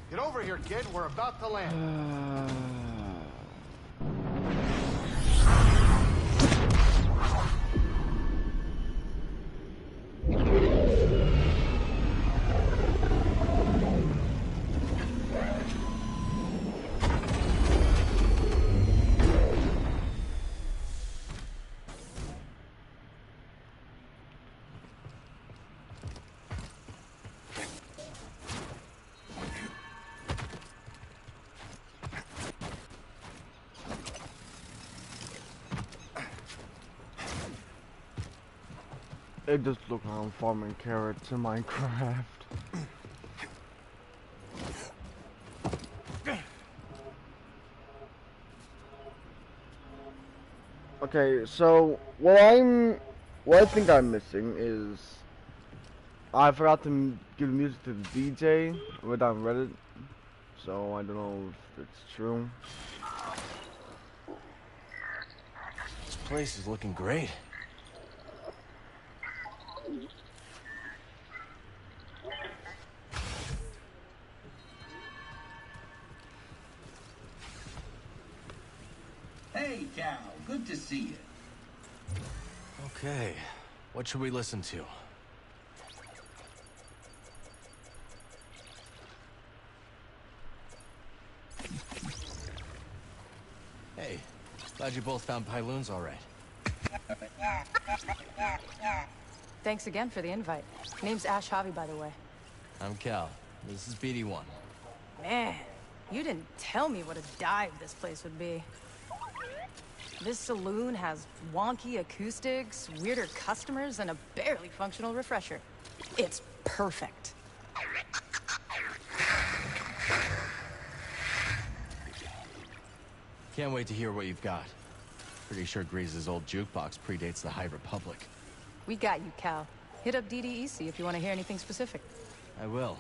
Get over here, kid. We're about to land. It just looks like I'm farming carrots in Minecraft. Okay, so what I think I'm missing is I forgot to give music to the DJ. Read on Reddit, so I don't know if it's true. This place is looking great. Hey, Cal. Good to see you. Okay, what should we listen to? Hey, glad you both found Pyloons all right. Thanks again for the invite. Name's Ash Javi, by the way. I'm Cal. This is BD1. Man, you didn't tell me what a dive this place would be. This saloon has wonky acoustics, weirder customers, and a barely functional refresher. It's perfect. Can't wait to hear what you've got. Pretty sure Grease's old jukebox predates the High Republic. We got you, Cal. Hit up DDEC if you want to hear anything specific. I will.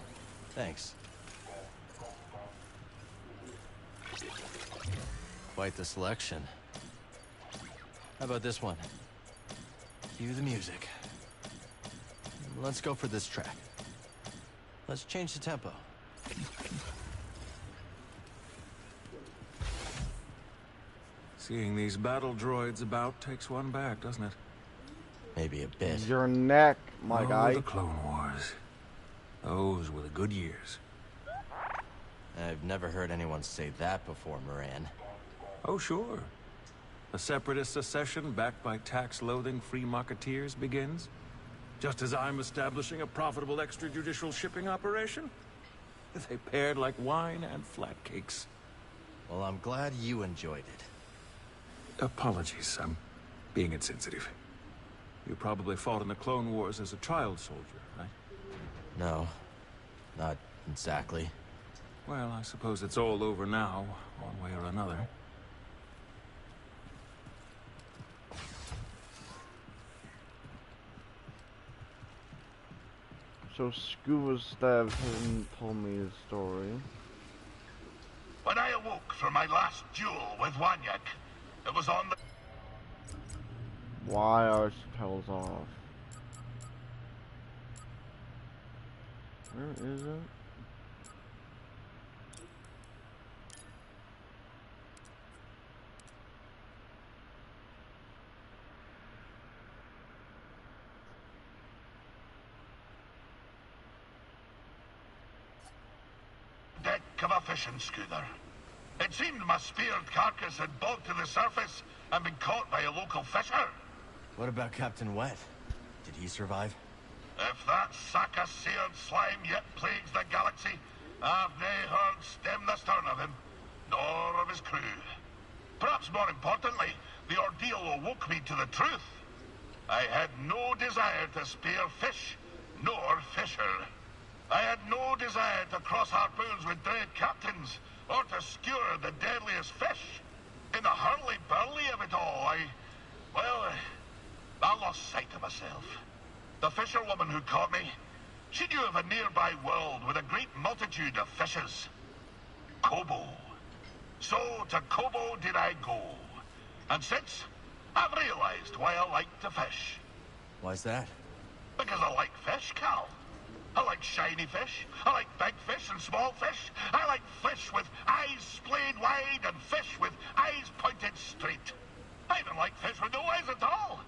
Thanks. Quite the selection. How about this one? Cue the music. Let's go for this track. Let's change the tempo. Seeing these battle droids about takes one back, doesn't it? Maybe a bit. Your neck, my guy. The Clone Wars. Those were the good years. I've never heard anyone say that before, Moran. Oh, sure. A separatist secession backed by tax-loathing free marketeers begins, just as I'm establishing a profitable extrajudicial shipping operation. They paired like wine and flatcakes. Well, I'm glad you enjoyed it. Apologies, I'm being insensitive. You probably fought in the Clone Wars as a child soldier, right? No, not exactly. Well, I suppose it's all over now, one way or another. So Scuba Stab hadn't told me his story. When I awoke from my last duel with Wanyak, it was on the... Why are spells off? Where is it? deck of a fishing schooner. It seemed my speared carcass had bogged to the surface and been caught by a local fisher. What about Captain Wet? Did he survive? If that sack of seared slime yet plagues the galaxy, I've nae heard stem the stern of him, nor of his crew. Perhaps more importantly, the ordeal awoke me to the truth. I had no desire to spear fish, nor fisher. I had no desire to cross harpoons with dread captains, or to skewer the deadliest fish. In the hurly-burly of it all, I lost sight of myself. The fisherwoman who caught me, she knew of a nearby world with a great multitude of fishes. Kobo. So to Kobo did I go. And since, I've realized why I like to fish. Why's that? Because I like fish, Cal. I like shiny fish. I like big fish and small fish. I like fish with eyes splayed wide and fish with eyes pointed straight. I even like fish with no eyes at all.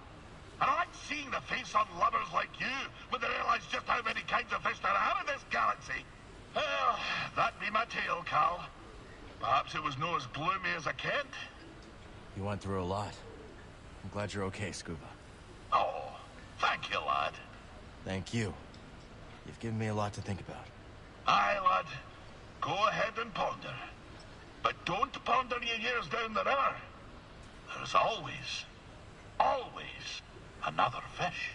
And I like seeing the face on lovers like you when they realize just how many kinds of fish there are in this galaxy. Well, that be my tale, Cal. Perhaps it was no as gloomy as I kent. You went through a lot. I'm glad you're okay, Scuba. Oh, thank you, lad. Thank you. You've given me a lot to think about. Aye, lad. Go ahead and ponder. But don't ponder your years down the river. There's always another fish.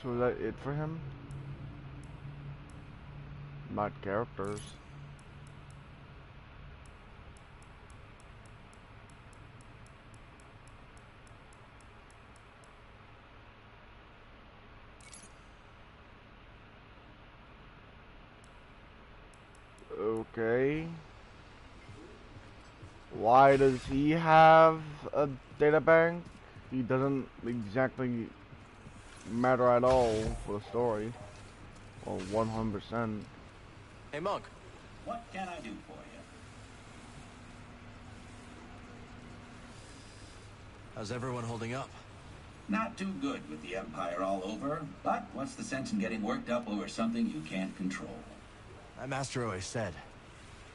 So is that it for him? Not characters. Okay. Why does he have a data bank? He doesn't exactly matter at all for the story. Well, 100%. Hey, Monk. What can I do for you? How's everyone holding up? Not too good with the Empire all over, but what's the sense in getting worked up over something you can't control? My master always said,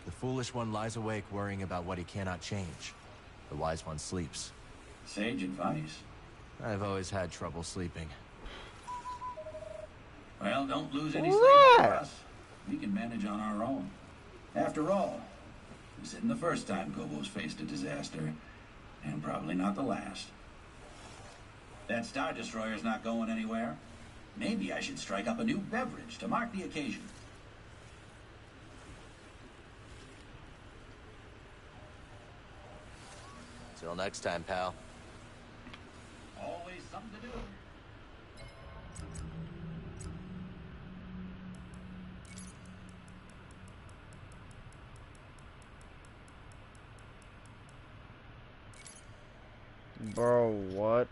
the foolish one lies awake worrying about what he cannot change. The wise one sleeps. Sage advice. I've always had trouble sleeping. Well, don't lose any What? sleep over us. We can manage on our own. After all, this isn't the first time Gobo's faced a disaster, and probably not the last. That Star Destroyer's not going anywhere. Maybe I should strike up a new beverage to mark the occasion. Till next time, pal. Always something to do. Bro, what?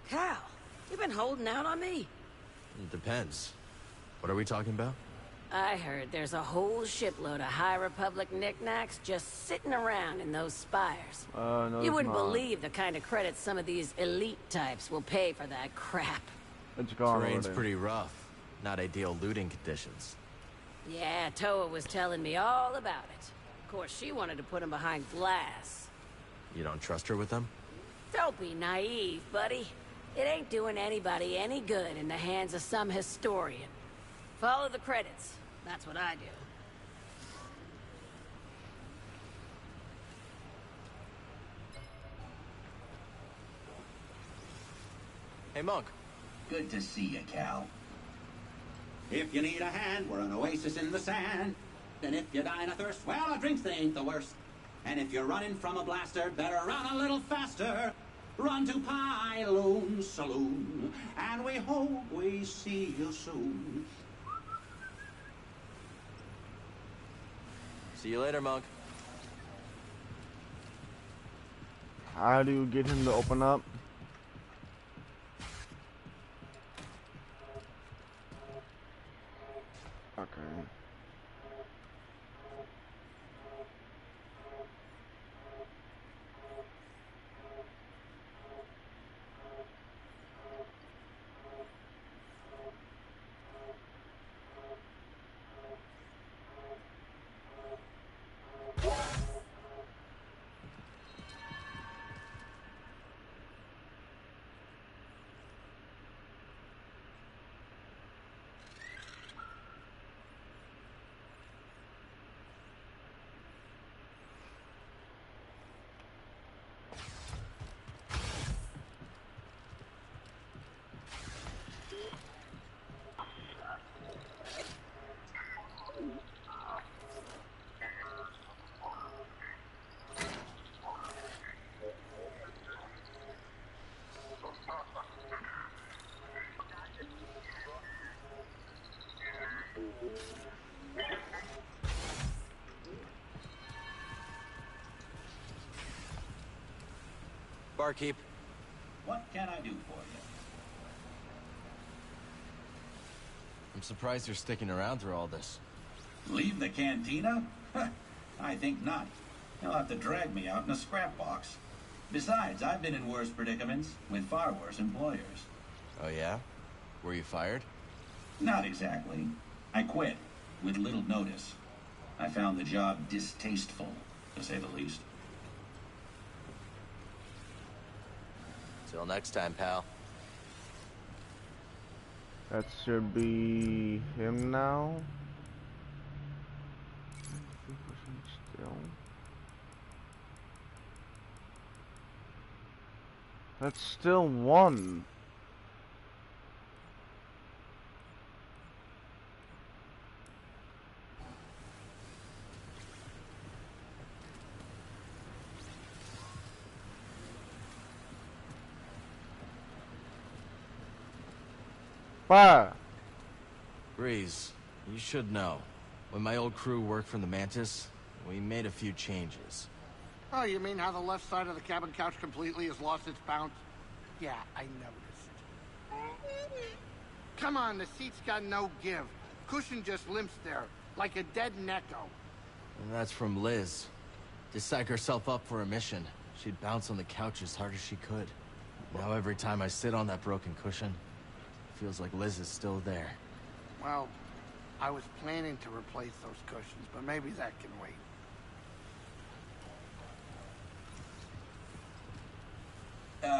Cal, you been holding out on me? It depends. What are we talking about? I heard there's a whole shipload of High Republic knickknacks just sitting around in those spires. No, You wouldn't it's not. believe the kind of credits some of these elite types will pay for that crap. It's gone Terrain's already. pretty rough. Not ideal looting conditions. Yeah, Toa was telling me all about it. Of course, she wanted to put them behind glass. You don't trust her with them? Don't be naive, buddy. It ain't doing anybody any good in the hands of some historian. Follow the credits. That's what I do. Hey, Monk. Good to see you, Cal. If you need a hand, we're an oasis in the sand. And if you die of thirst, well, a drinks they ain't the worst. And if you're running from a blaster, better run a little faster. Run to Pyloon's Saloon, and we hope we see you soon. See you later, Monk. How do you get him to open up? Okay. Barkeep. What can I do for you? I'm surprised you're sticking around through all this. Leave the cantina? I think not. They'll have to drag me out in a scrap box. Besides, I've been in worse predicaments with far worse employers. Oh yeah? Were you fired? Not exactly. I quit, with little notice. I found the job distasteful, to say the least. Till next time, pal. That should be him now. Still. That's still one. Fire. Breeze, you should know. When my old crew worked from the Mantis, we made a few changes. Oh, you mean how the left side of the cabin couch completely has lost its bounce? Yeah, I noticed. Come on, the seat's got no give. Cushion just limps there, like a dead necko. And that's from Liz. To psych herself up for a mission, she'd bounce on the couch as hard as she could. Now every time I sit on that broken cushion, it feels like Liz is still there. Well, I was planning to replace those cushions, but maybe that can wait.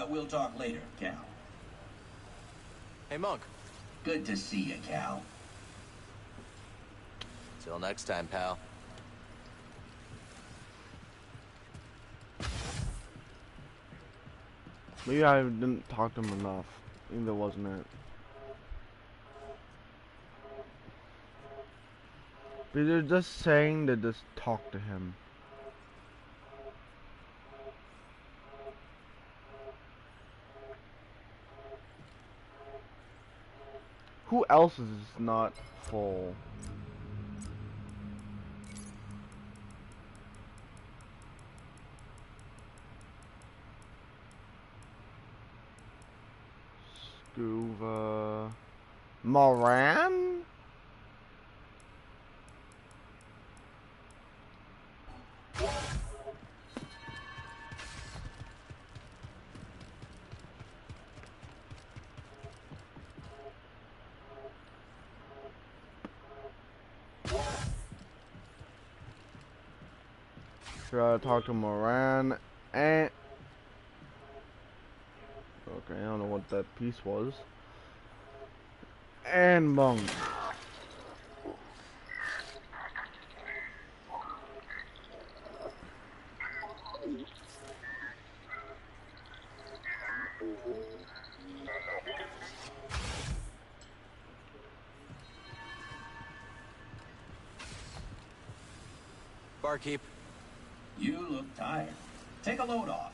We'll talk later, Cal. Hey, Monk. Good to see you, Cal. Till next time, pal. Maybe I didn't talk to him enough. Either wasn't it. But they're just saying to just talk to him. Who else is not full? Scuba Moran? Gotta talk to Moran and okay, I don't know what that piece was. And Monk. Barkeep. You look tired. Take a load off.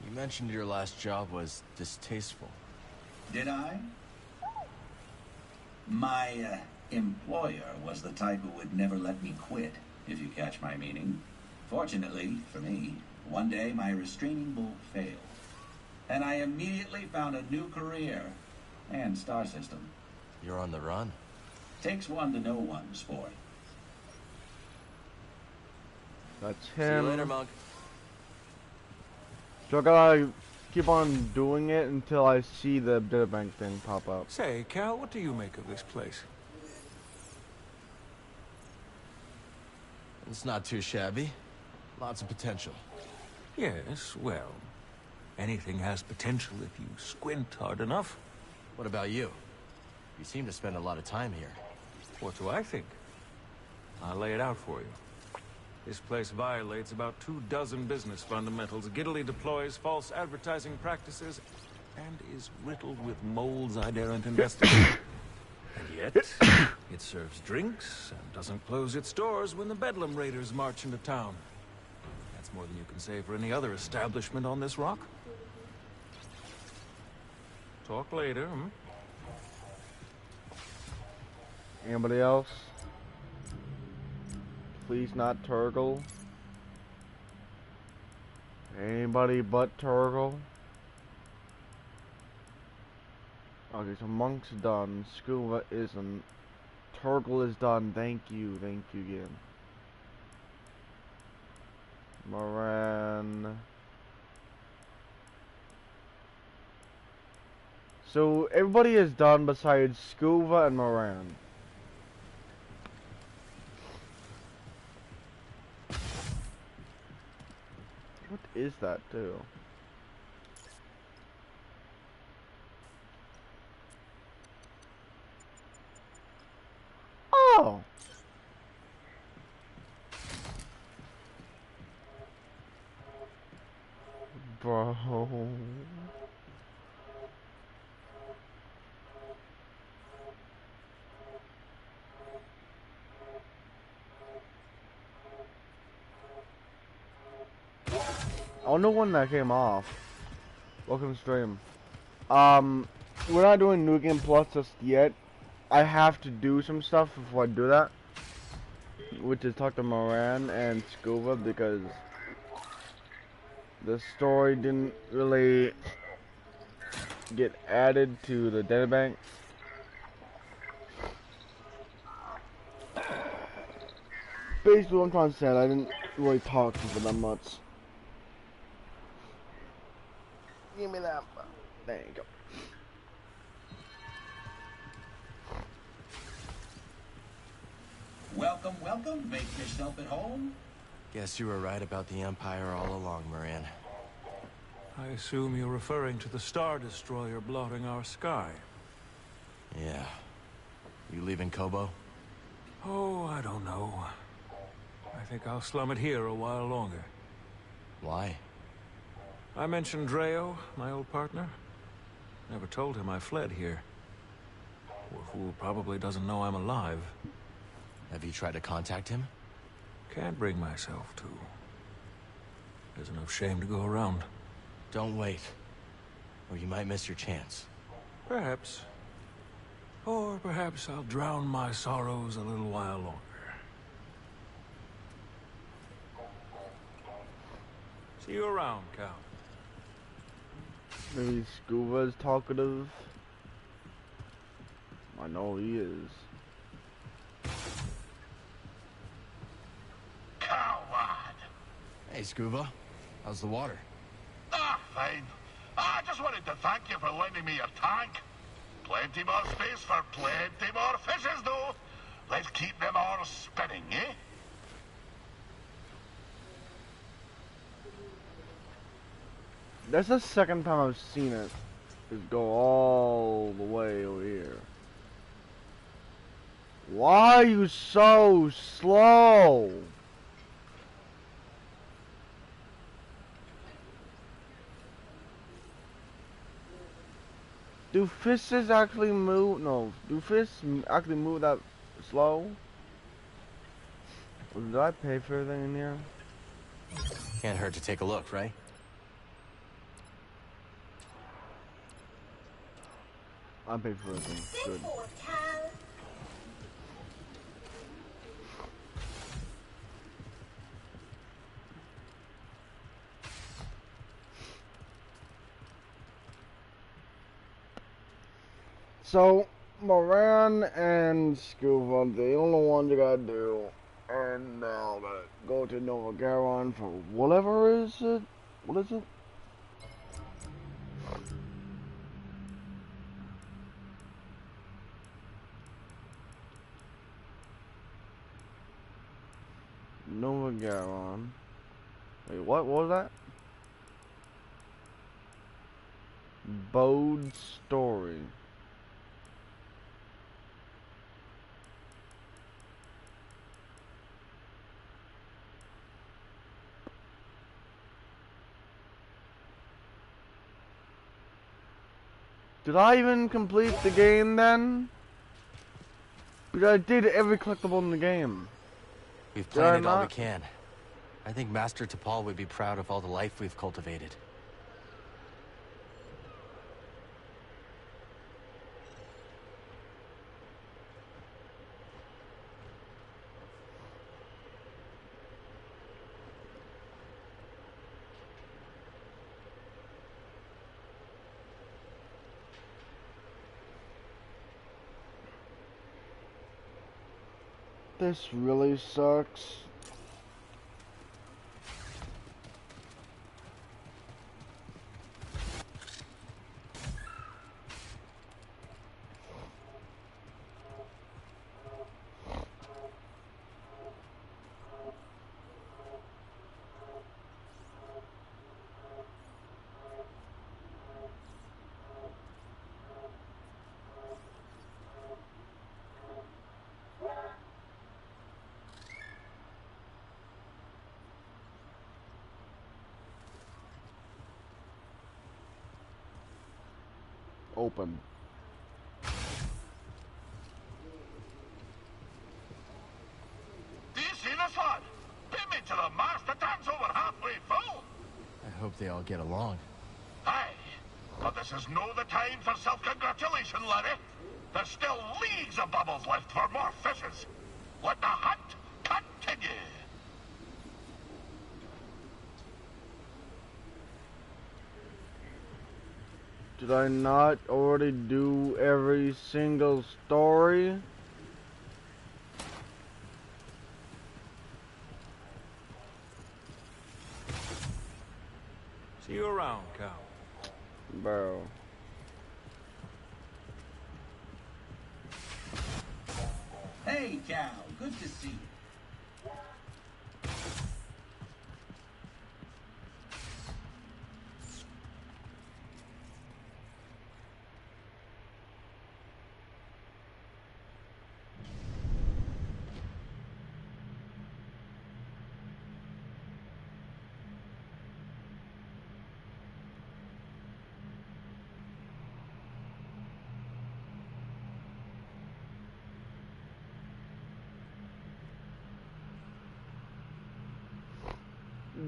You mentioned your last job was distasteful. Did I? My employer was the type who would never let me quit, if you catch my meaning. Fortunately, for me, one day my restraining bolt failed. And I immediately found a new career and star system. You're on the run. Takes one to know one, sport. That's See you him. later, Monk. So I gotta keep on doing it until I see the data bank thing pop up. Say, Cal, what do you make of this place? It's not too shabby. Lots of potential. Yes, well, anything has potential if you squint hard enough. What about you? You seem to spend a lot of time here. What do I think? I'll lay it out for you. This place violates about 24 business fundamentals, giddily deploys false advertising practices, and is riddled with moles I daren't investigate. And yet, it serves drinks and doesn't close its doors when the Bedlam Raiders march into town. That's more than you can say for any other establishment on this rock. Talk later, hmm? Anybody else? Please not Turgle. Anybody but Turgle? Okay, so Monk's done. Scuba isn't. Turgle is done. Thank you again. Moran. So everybody is done besides Scuba and Moran. What is that too? Oh! Bro. I wonder when that came off. Welcome to stream. We're not doing New Game Plus just yet. I have to do some stuff before I do that. Which is talk to Moran and Scuba because the story didn't really get added to the databank. Basically what I'm trying to say, I didn't really talk to them that much. Give me that. There you go. Welcome, welcome. Make yourself at home. Guess you were right about the Empire all along, Moran. I assume you're referring to the Star Destroyer blotting our sky. Yeah. You leaving Kobo? Oh, I don't know. I think I'll slum it here a while longer. Why? I mentioned Dreo, my old partner. Never told him I fled here. Poor fool probably doesn't know I'm alive. Have you tried to contact him? Can't bring myself to. There's enough shame to go around. Don't wait, or you might miss your chance. Perhaps. Or perhaps I'll drown my sorrows a little while longer. See you around, Cal. Maybe Scuba's talkative. I know he is. Coward! Hey, Scuba. How's the water? Ah, fine. I just wanted to thank you for lending me your tank. Plenty more space for plenty more fishes, though. Let's keep them all spinning, eh? That's the second time I've seen it. Just go all the way over here. Why are you so slow? Do fishes actually move? No. Do fish actually move that slow? Or did I pay for everything in here? Can't hurt to take a look, right? I paid for everything. Good. So, Moran and Scuba, the only ones you gotta do. And now gotta go to Nova Garon for whatever is it? What is it? Nova Garon. Wait, what was that? Bode's story. Did I even complete the game then? Because I did every collectible in the game. We've Did I planted all we not? can. I think Master T'Pol would be proud of all the life we've cultivated. This really sucks. Open. Do you see this lad? Put me to the mast. The tank's over halfway full. I hope they all get along. Aye, but this is no the time for self-congratulation, laddie. There's still leagues of bubbles left for more fishes. Let the hunt continue. Did I not already do every single story? See you around, Cal. Bro. Hey, Cal. Good to see you.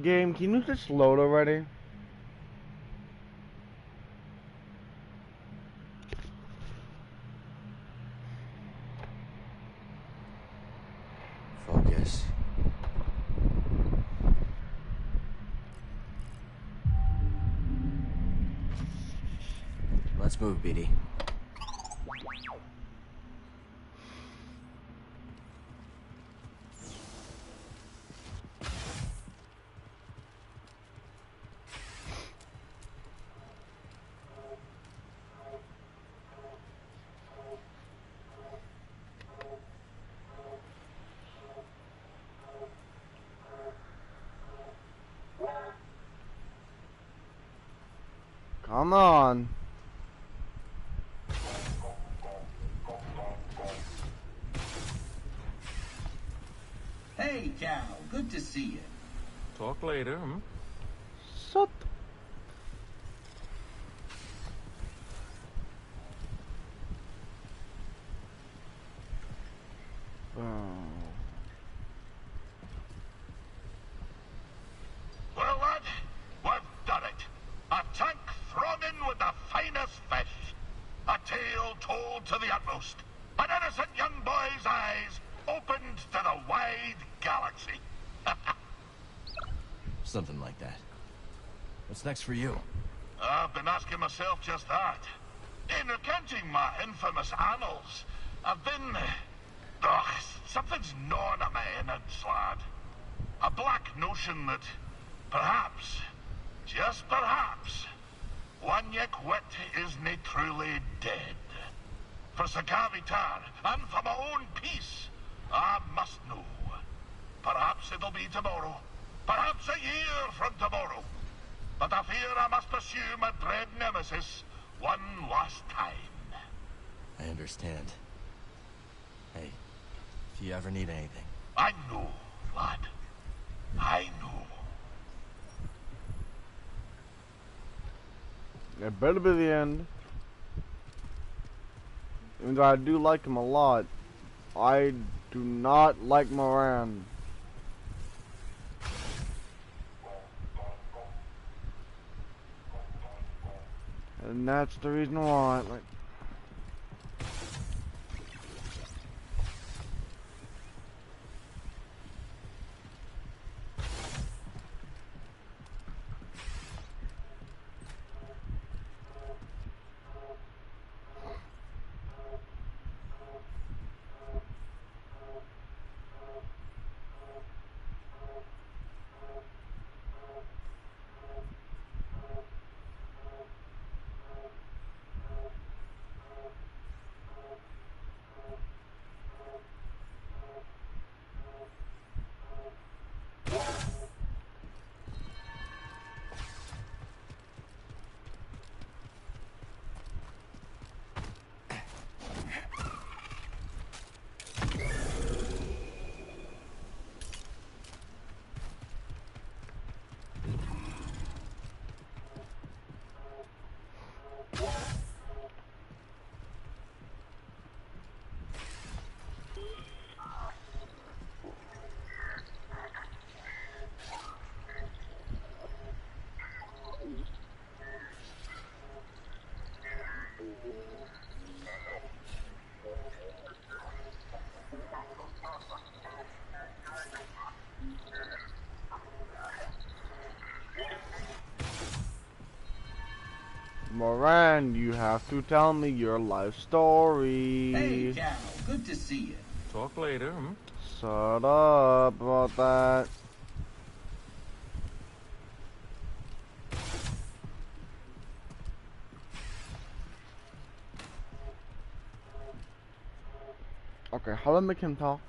Game, can you just load already? Focus. Let's move, BD. Come on. Hey, Cal. Good to see you. Talk later, hmm? Shut. Oh. Well, lad, we've done it. A tank thrown in with the finest fish. A tale told to the utmost. An innocent young boy's eyes opened to the wide galaxy. Something like that. What's next for you? I've been asking myself just that. In recounting my infamous annals, I've been... something's gnawing at my innards, lad. A black notion that perhaps, just perhaps, one yek wit isn't truly dead. For Sagavitar, and for my own peace, I must know. Perhaps it'll be tomorrow. Perhaps a year from tomorrow. But I fear I must pursue my dread nemesis one last time. I understand. Hey, if you ever need anything. I know, lad. I know. It better be the end. Even though I do like him a lot, I do not like Moran. And that's the reason why, like... and you have to tell me your life story. Hey, Cal, good to see you. Talk later, hmm? Shut up about that. Okay, how do I make him talk?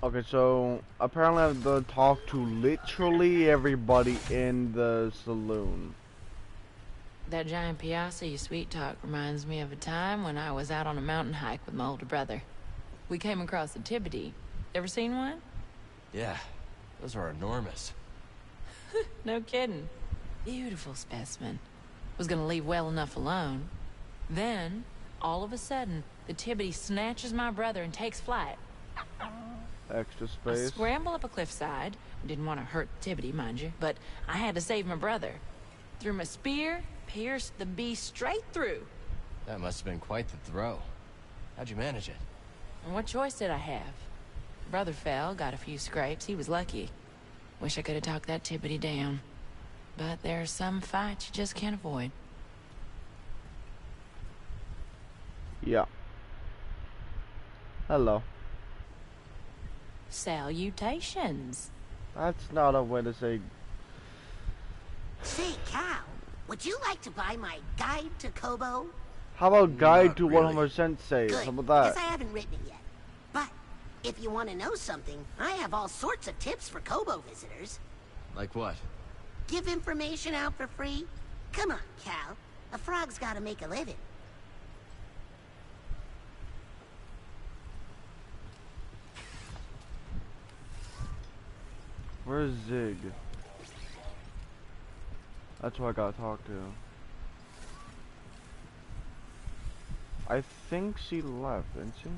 Okay, so apparently I have to talk to literally everybody in the saloon. That giant piazza you sweet talk reminds me of a time when I was out on a mountain hike with my older brother. We came across a Tibity. Ever seen one? Yeah, those are enormous. No kidding. Beautiful specimen. Was gonna leave well enough alone. Then, all of a sudden, the Tibity snatches my brother and takes flight. Extra I space. scramble up a cliffside. Didn't want to hurt the Tibity, mind you, but I had to save my brother. Threw my spear, pierced the beast straight through. That must have been quite the throw. How'd you manage it? And what choice did I have? Brother fell, got a few scrapes. He was lucky. Wish I could have talked that Tibity down. But there are some fights you just can't avoid. Yeah. Hello. Salutations. That's not a way to say. Say, Cal, would you like to buy my guide to Kobo? How about Guide Not to really. 100% Save? Good, How about because that? I haven't written it yet. But if you want to know something, I have all sorts of tips for Kobo visitors. Like what? Give information out for free? Come on, Cal. A frog's got to make a living. Where's Zig? That's who I gotta talk to. I think she left, didn't she?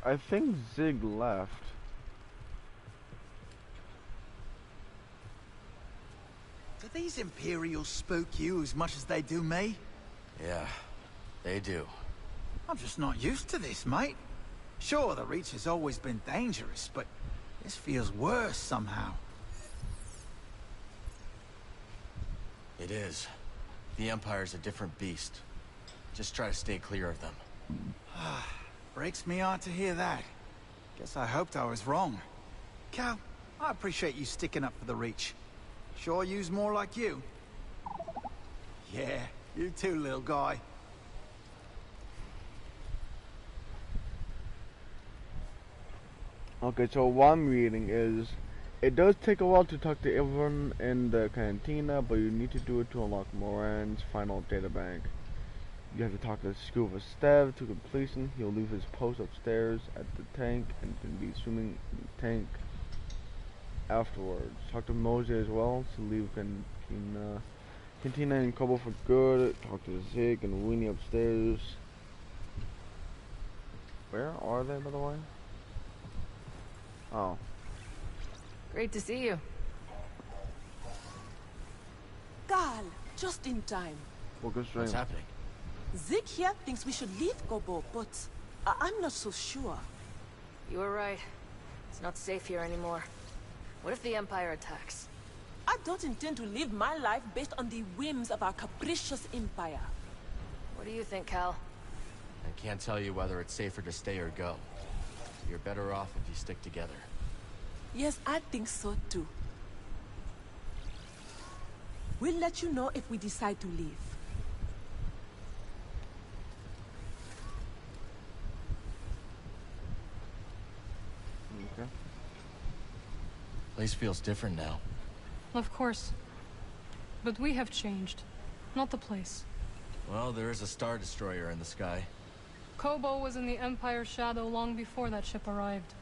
I think Zig left. Do these Imperials spook you as much as they do me? Yeah, they do. I'm just not used to this, mate. Sure, the Reach has always been dangerous, but this feels worse somehow. It is. The Empire's a different beast. Just try to stay clear of them. Breaks me heart to hear that. Guess I hoped I was wrong. Cal, I appreciate you sticking up for the Reach. Sure use more like you. Yeah, you too, little guy. Okay, so what I'm reading is, it does take a while to talk to everyone in the cantina, but you need to do it to unlock Moran's final data bank. You have to talk to Scuba Stev to completion. He'll leave his post upstairs at the tank and then be swimming in the tank afterwards. Talk to Mosey as well to leave Cantina and Kobo for good. Talk to Zig and Weenie upstairs. Where are they, by the way? Oh. Great to see you. Gal, just in time. Focus What's stream. happening? Zig here thinks we should leave Kobo, but I'm not so sure. You were right. It's not safe here anymore. What if the Empire attacks? I don't intend to live my life based on the whims of our capricious empire. What do you think, Cal? I can't tell you whether it's safer to stay or go. You're better off if you stick together. Yes, I think so too. We'll let you know if we decide to leave. Okay. Place feels different now. Of course. But we have changed. Not the place. Well, there is a Star Destroyer in the sky. Kobo was in the Empire's shadow long before that ship arrived.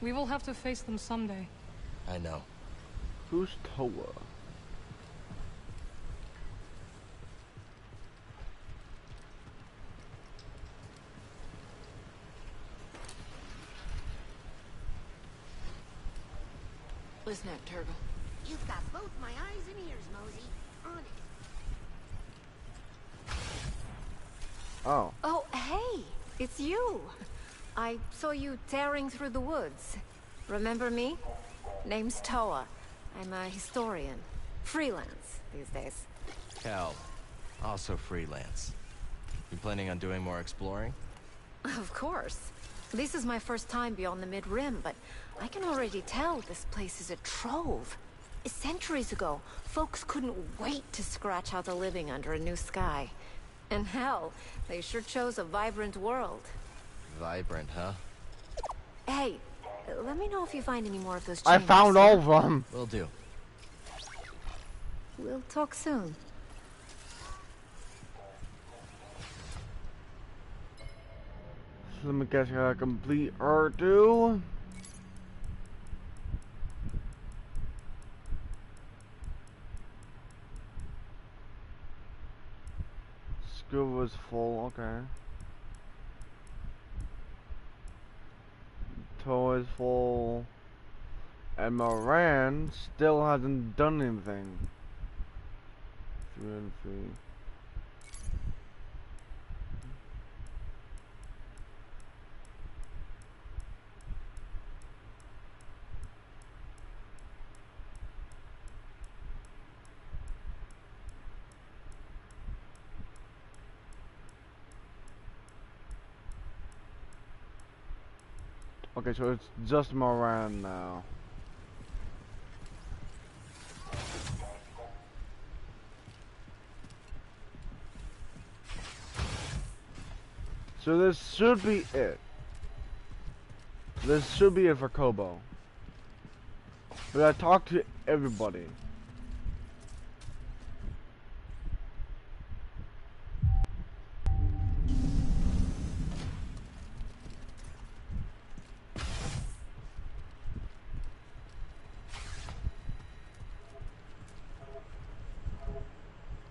We will have to face them someday. I know. Who's Toa? Listen up, Turgle. You've got both my eyes and ears, Mosey. On it. Oh. Oh, hey! It's you! I saw you tearing through the woods. Remember me? Name's Toa. I'm a historian. Freelance these days. Cal, also freelance. You planning on doing more exploring? Of course. This is my first time beyond the Mid-Rim, but I can already tell this place is a trove. Centuries ago, folks couldn't wait to scratch out a living under a new sky. And hell, they sure chose a vibrant world. Vibrant, huh? Hey, let me know if you find any more of those I chambers. found all of them. Will do. We'll talk soon. Let me guess, I complete R2. School was full, okay. Toe is full. And Moran still hasn't done anything. 3 and 3. Okay, so it's just Moran now. So this should be it. This should be it for Kobo. But I talked to everybody.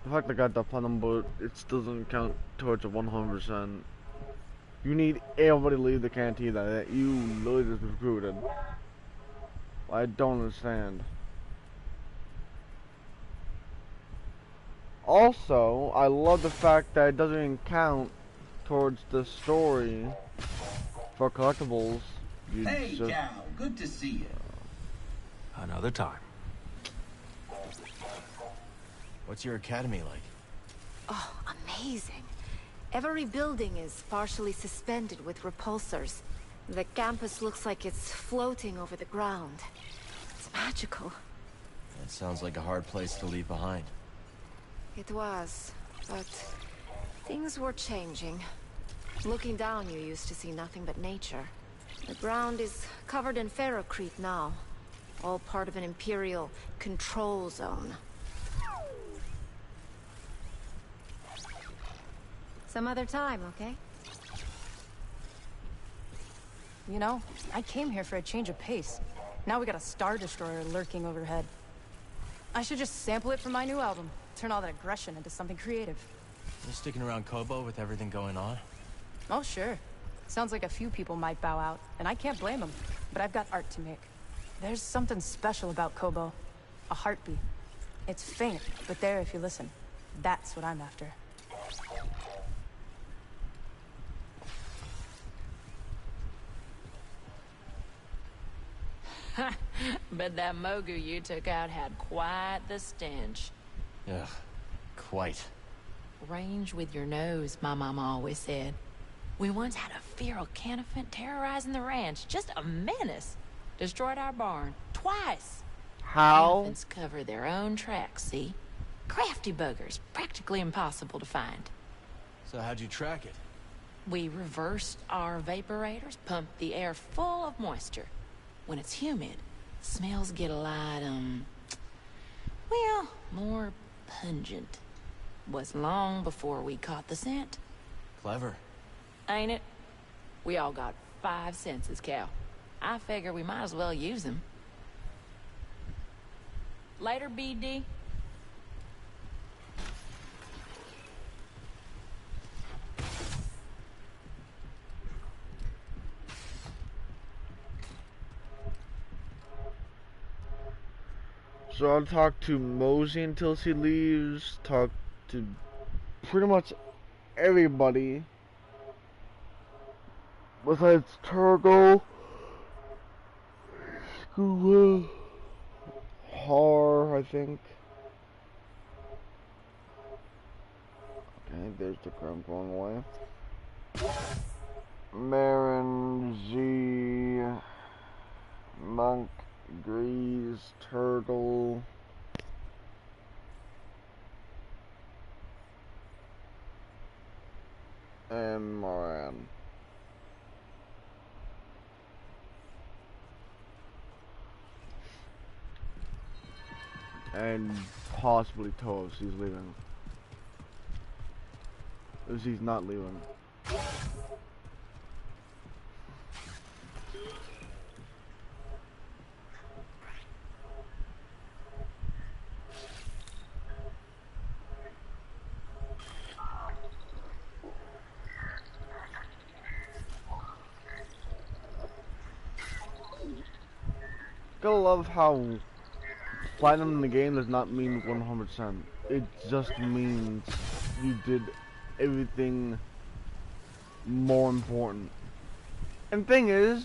The fact I got the platinum, but it still doesn't count towards a 100%. You need everybody to leave the cantina that you literally just recruited. I don't understand. Also, I love the fact that it doesn't even count towards the story for collectibles. Hey, Cal, good to see you. Another time. What's your academy like? Oh, amazing. Every building is partially suspended with repulsors. The campus looks like it's floating over the ground. It's magical. That sounds like a hard place to leave behind. It was, but things were changing. Looking down, you used to see nothing but nature. The ground is covered in ferrocrete now. All part of an Imperial control zone. Some other time, okay? You know, I came here for a change of pace. Now we got a Star Destroyer lurking overhead. I should just sample it for my new album. Turn all that aggression into something creative. You're sticking around Kobo with everything going on? Oh, sure. Sounds like a few people might bow out, and I can't blame them. But I've got art to make. There's something special about Kobo. A heartbeat. It's faint, but there if you listen. That's what I'm after. Bet that Mogu you took out had quite the stench. Ugh, quite. Range with your nose, my mama always said. We once had a feral canifant terrorizing the ranch. Just a menace. Destroyed our barn. Twice. How? Canifants cover their own tracks, see? Crafty buggers. Practically impossible to find. So how'd you track it? We reversed our vaporators, pumped the air full of moisture. When it's humid, smells get a lot, well, more pungent. Was long before we caught the scent. Clever. Ain't it? We all got 5 senses, Cal. I figure we might as well use them. Later, BD. So I'll talk to Mosey until she leaves, talk to pretty much everybody besides Turgle, Scuba, Har, I think. Okay, there's the crumb going away. Marin, Z, Monk, Grease, Turtle, and Moran. And possibly Toe if she's leaving. If she's not leaving. Gotta love how platinum in the game does not mean 100%. It just means you did everything more important. And thing is,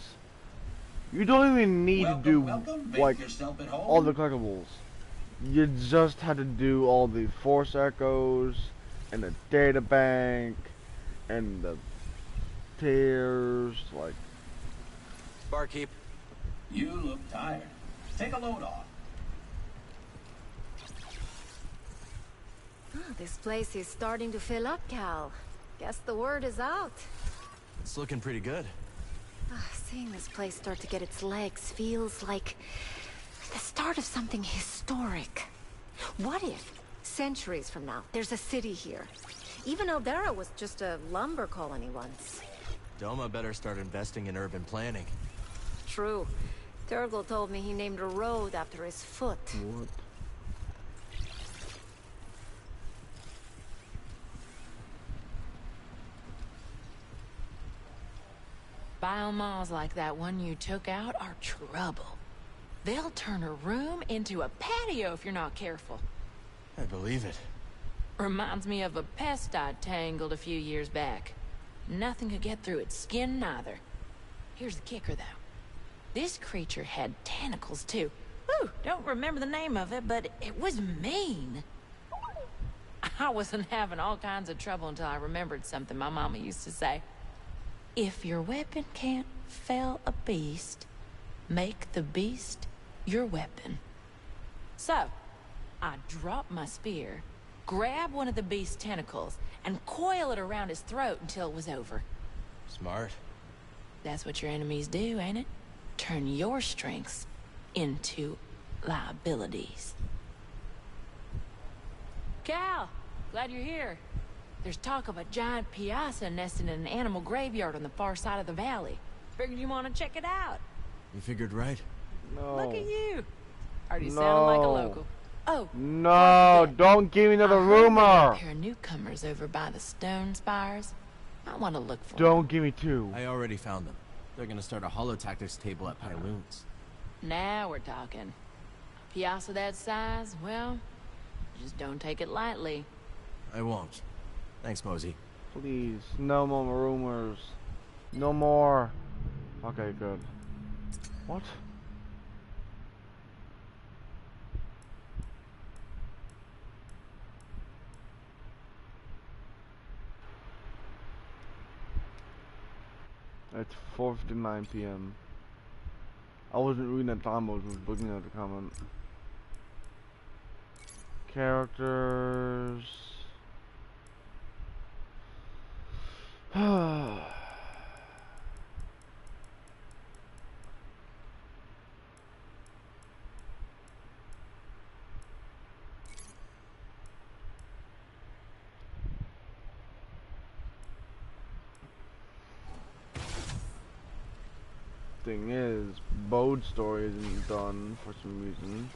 you don't even need to do like all the collectibles. You just had to do all the force echoes and the data bank and the tears, like. Barkeep. You look tired. Take a load off. This place is starting to fill up, Cal. Guess the word is out. It's looking pretty good. Seeing this place start to get its legs feels like the start of something historic. What if, centuries from now, there's a city here? Even Eldera was just a lumber colony once. Doma better start investing in urban planning. True. Turgle told me he named a road after his foot. What? Biomalls like that one you took out are trouble. They'll turn a room into a patio if you're not careful. I believe it. Reminds me of a pest I tangled a few years back. Nothing could get through its skin neither. Here's the kicker, though. This creature had tentacles, too. Whew, don't remember the name of it, but it was mean. I wasn't having all kinds of trouble until I remembered something my mama used to say. If your weapon can't fell a beast, make the beast your weapon. So, I drop my spear, grab one of the beast's tentacles, and coil it around his throat until it was over. Smart. That's what your enemies do, ain't it? Turn your strengths into liabilities. Cal, glad you're here. There's talk of a giant piazza nesting in an animal graveyard on the far side of the valley. Figured you want to check it out. You figured right. No. Look at you. Already sounding like a local. Oh. No, don't give me another rumor. A pair of newcomers over by the stone spires. I want to look for Don't them. give me two. I already found them. They're gonna start a holotactics table at Pyloon's. Now we're talking. A piazza that size, well, just don't take it lightly. I won't. Thanks, Mosey. Please, no more rumors. No more. Okay, good. What? It's 4:59 p.m. I wasn't reading that time, I was just looking at the comment. Characters. Thing is, Bode's story isn't done for some reason.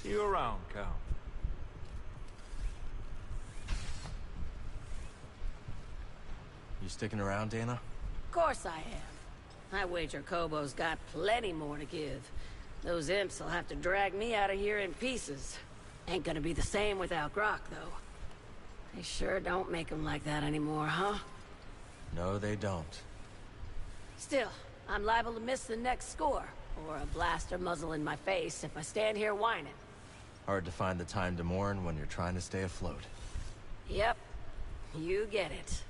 See you around, Cal. You sticking around, Dana? Of course I am. I wager Kobo's got plenty more to give. Those imps will have to drag me out of here in pieces. Ain't gonna be the same without Grok, though. They sure don't make them like that anymore, huh? No, they don't. Still, I'm liable to miss the next score, or a blaster muzzle in my face if I stand here whining. Hard to find the time to mourn when you're trying to stay afloat. Yep, you get it.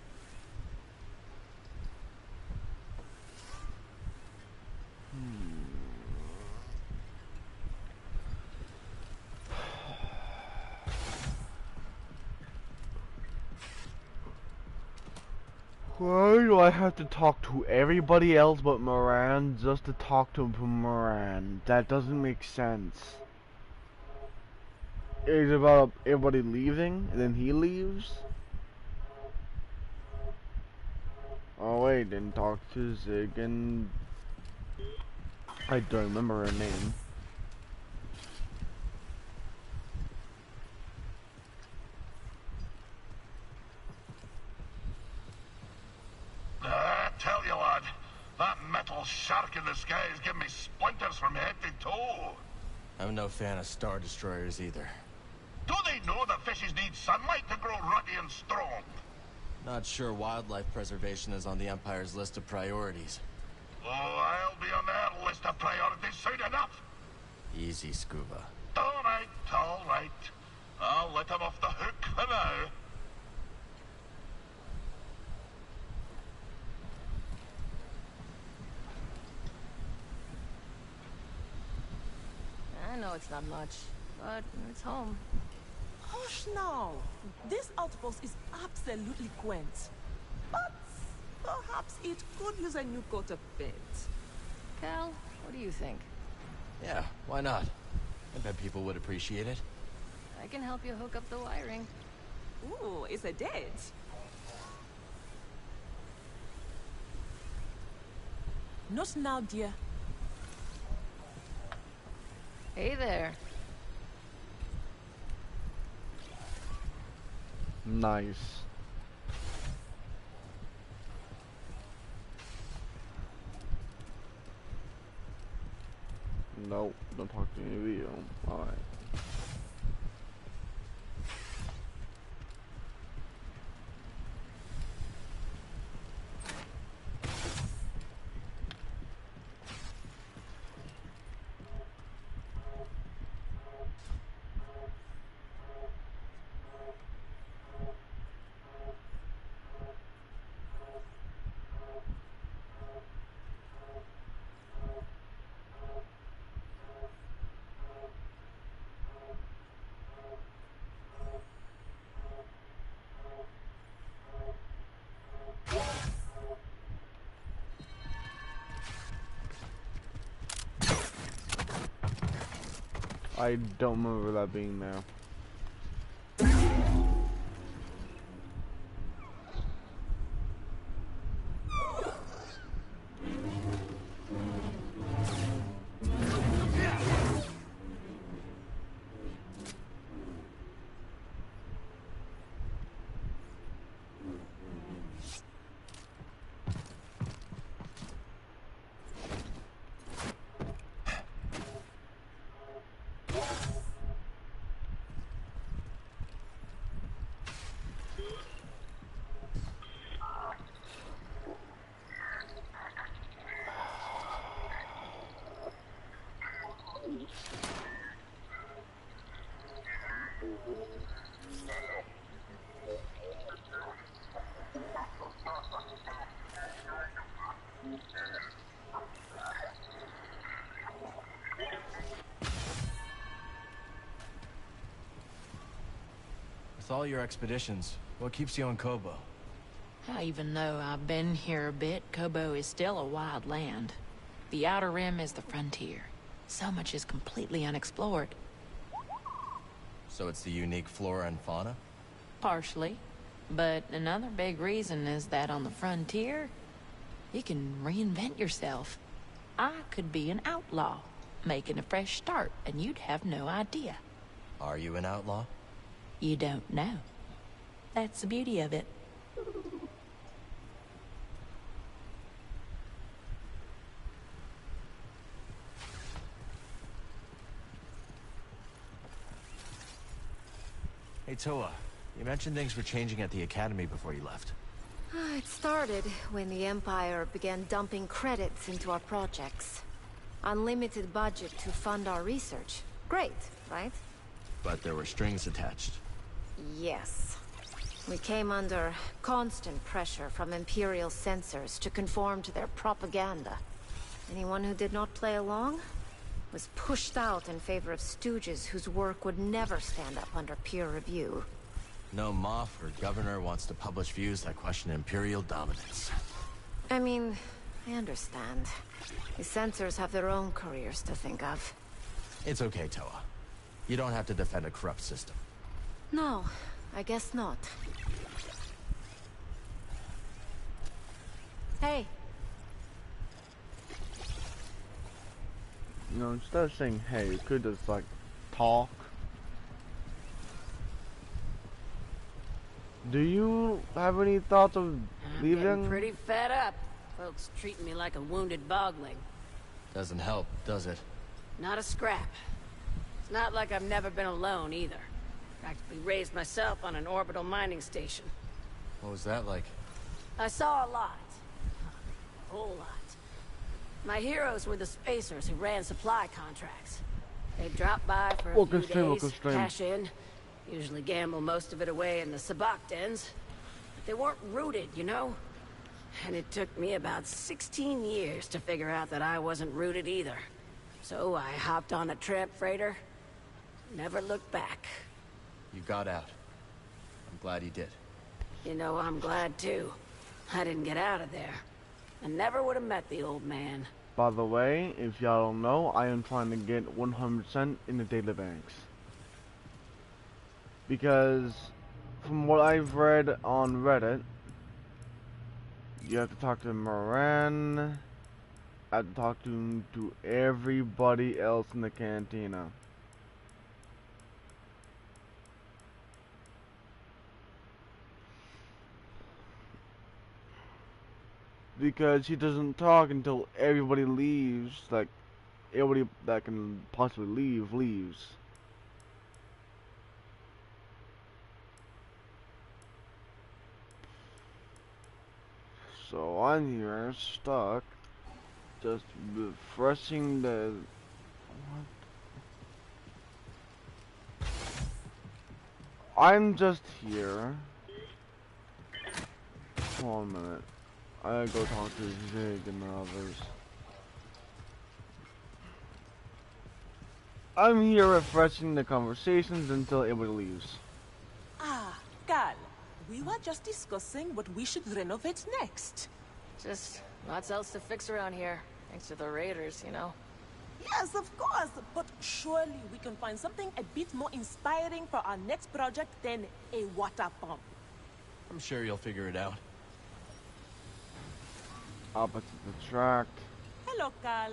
Why do I have to talk to everybody else but Moran just to talk to Moran? That doesn't make sense. It's about everybody leaving and then he leaves? Oh wait, didn't talk to Zig and... I don't remember her name. Tell you, lad, that metal shark in the sky is giving me splinters from head to toe. I'm no fan of Star Destroyers either. Do they know that fishes need sunlight to grow ruddy and strong? Not sure wildlife preservation is on the Empire's list of priorities. Oh, I'll be on their list of priorities soon enough. Easy, Scuba. All right, all right. I'll let him off the hook for now. I know it's not much, but it's home. Hush now. This outpost is absolutely quaint. But perhaps it could use a new coat of paint. Cal, what do you think? Yeah, why not? I bet people would appreciate it. I can help you hook up the wiring. Ooh, it's a date. Not now, dear. Hey there. Nice. Nope, don't talk to any video. Alright. I don't remember that being there. With all your expeditions, what keeps you on Kobo? Even though I've been here a bit, Kobo is still a wild land. The Outer Rim is the frontier. So much is completely unexplored. So it's the unique flora and fauna? Partially. But another big reason is that on the frontier, you can reinvent yourself. I could be an outlaw, making a fresh start, and you'd have no idea. Are you an outlaw? You don't know. That's the beauty of it. Hey, Toa. You mentioned things were changing at the Academy before you left. It started when the Empire began dumping credits into our projects. Unlimited budget to fund our research. Great, right? But there were strings attached. Yes. We came under constant pressure from Imperial censors to conform to their propaganda. Anyone who did not play along was pushed out in favor of stooges whose work would never stand up under peer review. No Moff or Governor wants to publish views that question Imperial dominance. I mean, I understand. The censors have their own careers to think of. It's okay, Toa. You don't have to defend a corrupt system. No, I guess not. Hey. You know, instead of saying hey, you could just like talk. Do you have any thoughts of leaving? I'm getting pretty fed up. Folks treating me like a wounded bogling. Doesn't help, does it? Not a scrap. It's not like I've never been alone either. Practically raised myself on an orbital mining station. What was that like? I saw a lot. A whole lot. My heroes were the spacers who ran supply contracts. They'd drop by for a few days, cash in, usually gamble most of it away in the sabacc dens. But they weren't rooted, you know? And it took me about 16 years to figure out that I wasn't rooted either. So I hopped on a tramp freighter, never looked back. You got out. I'm glad you did. You know, I'm glad too. I didn't get out of there. I never would have met the old man. By the way, if y'all don't know, I am trying to get 100% in the data banks. Because, from what I've read on Reddit, you have to talk to Moran, I have to talk to everybody else in the cantina. Because he doesn't talk until everybody leaves, like, everybody that can possibly leave, leaves. So I'm here, stuck, just refreshing the... What? I'm just here. Hold on a minute. I gotta go talk to Zig and the others. I'm here refreshing the conversations until everybody leaves. Ah, Cal. We were just discussing what we should renovate next. Just lots else to fix around here, thanks to the raiders, you know. Yes, of course, but surely we can find something a bit more inspiring for our next project than a water pump. I'm sure you'll figure it out. Opposite attract. Hello, Cal.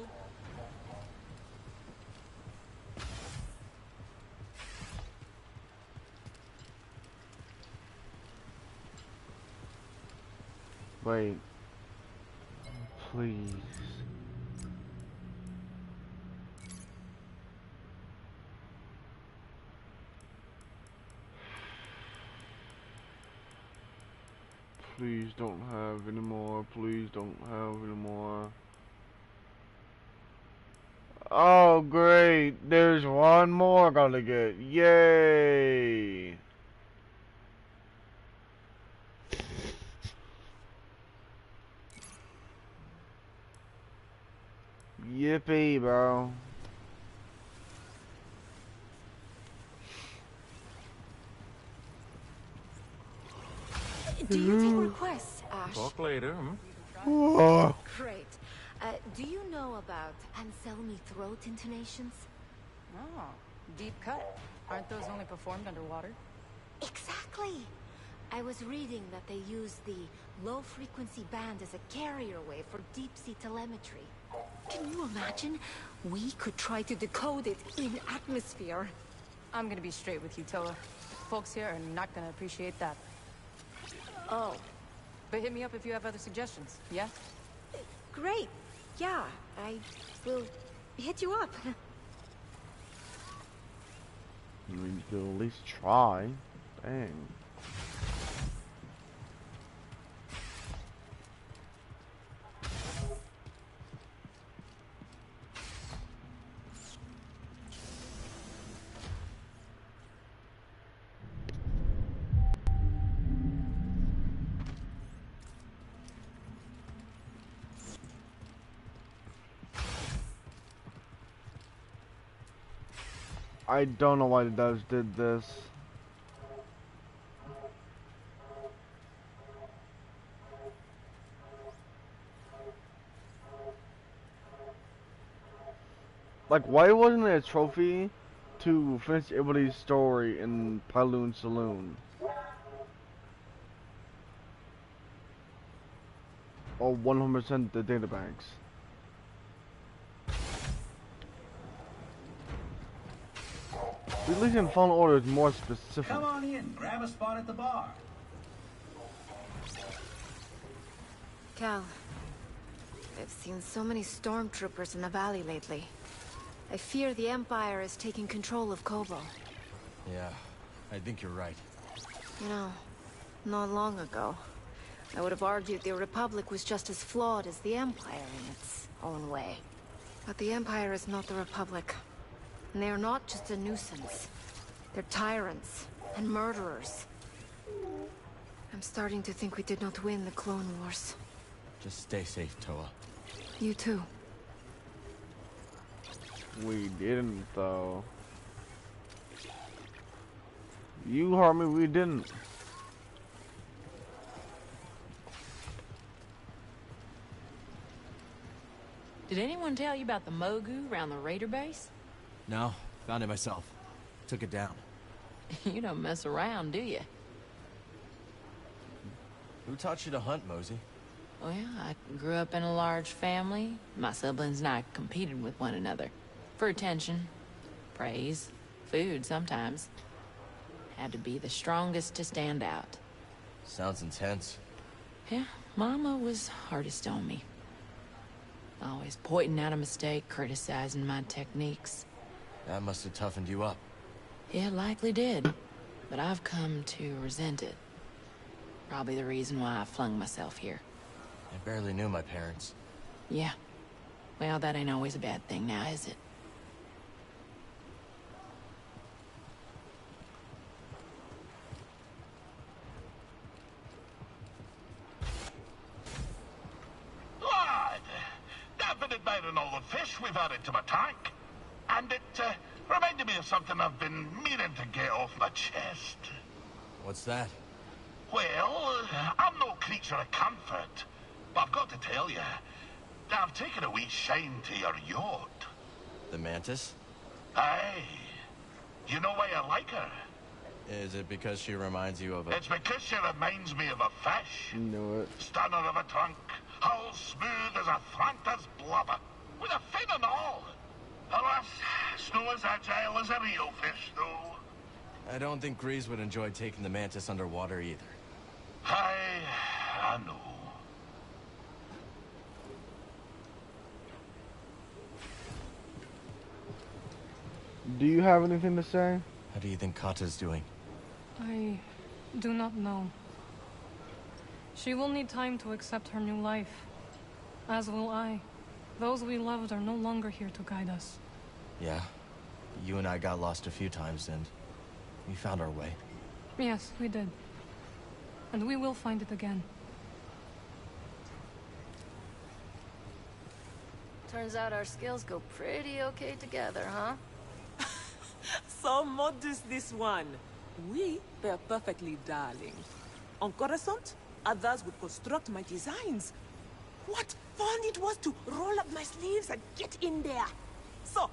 Wait. Please. Please don't have any more. Please don't have any more. Oh, great. There's one more gonna get. Yay. Yippee, bro. Do you take requests, Ash? Talk later, hmm? Oh. Great. Do you know about Anselmi throat intonations? Oh, deep cut. Aren't those only performed underwater? Exactly. I was reading that they use the low-frequency band as a carrier wave for deep-sea telemetry. Can you imagine? We could try to decode it in atmosphere. I'm gonna be straight with you, Toa. Folks here are not gonna appreciate that. Oh. But hit me up if you have other suggestions, yeah? Great. Yeah, I will hit you up. You need to at least try. Dang. I don't know why the devs did this. Like, why wasn't there a trophy to finish everybody's story in Pyloon Saloon? Or 100% the databanks? At least in Fallen Order is more specific. Come on in, grab a spot at the bar. Cal, I've seen so many stormtroopers in the valley lately. I fear the Empire is taking control of Kobo. Yeah, I think you're right. You know, not long ago, I would have argued the Republic was just as flawed as the Empire in its own way. But the Empire is not the Republic. And they are not just a nuisance. They're tyrants and murderers. I'm starting to think we did not win the Clone Wars. Just stay safe, Toa. You too. We didn't, though. You heard me, we didn't. Did anyone tell you about the Mogu around the Raider base? No, found it myself. Took it down. You don't mess around, do you? Who taught you to hunt, Mosey? Well, I grew up in a large family. My siblings and I competed with one another. For attention, praise, food sometimes. Had to be the strongest to stand out. Sounds intense. Yeah, Mama was hardest on me. Always pointing out a mistake, criticizing my techniques. That must have toughened you up. It likely did, but I've come to resent it. Probably the reason why I flung myself here. I barely knew my parents. Yeah. Well, that ain't always a bad thing now, is it? Lad, I've been admiring all the fish we've added to my tank. And it reminded me of something I've been meaning to get off my chest. What's that? Well, I'm no creature of comfort, but I've got to tell you, I've taken a wee shine to your yacht. The Mantis? Aye. You know why I like her? Is it because she reminds you of a... It's because she reminds me of a fish. You know it. Stunner of a trunk, hull smooth as a Thranta's blubber, with a fin and all. Alas, it's no as agile as a real fish, though. I don't think Grease would enjoy taking the Mantis underwater either. I know. Do you have anything to say? How do you think Kata's doing? I do not know. She will need time to accept her new life. As will I. Those we loved are no longer here to guide us. Yeah. You and I got lost a few times, and we found our way. Yes, we did. And we will find it again. Turns out our skills go pretty okay together, huh? So modest, this one. We were perfectly darling. On Coruscant, others would construct my designs. What fun it was to roll up my sleeves and get in there. So,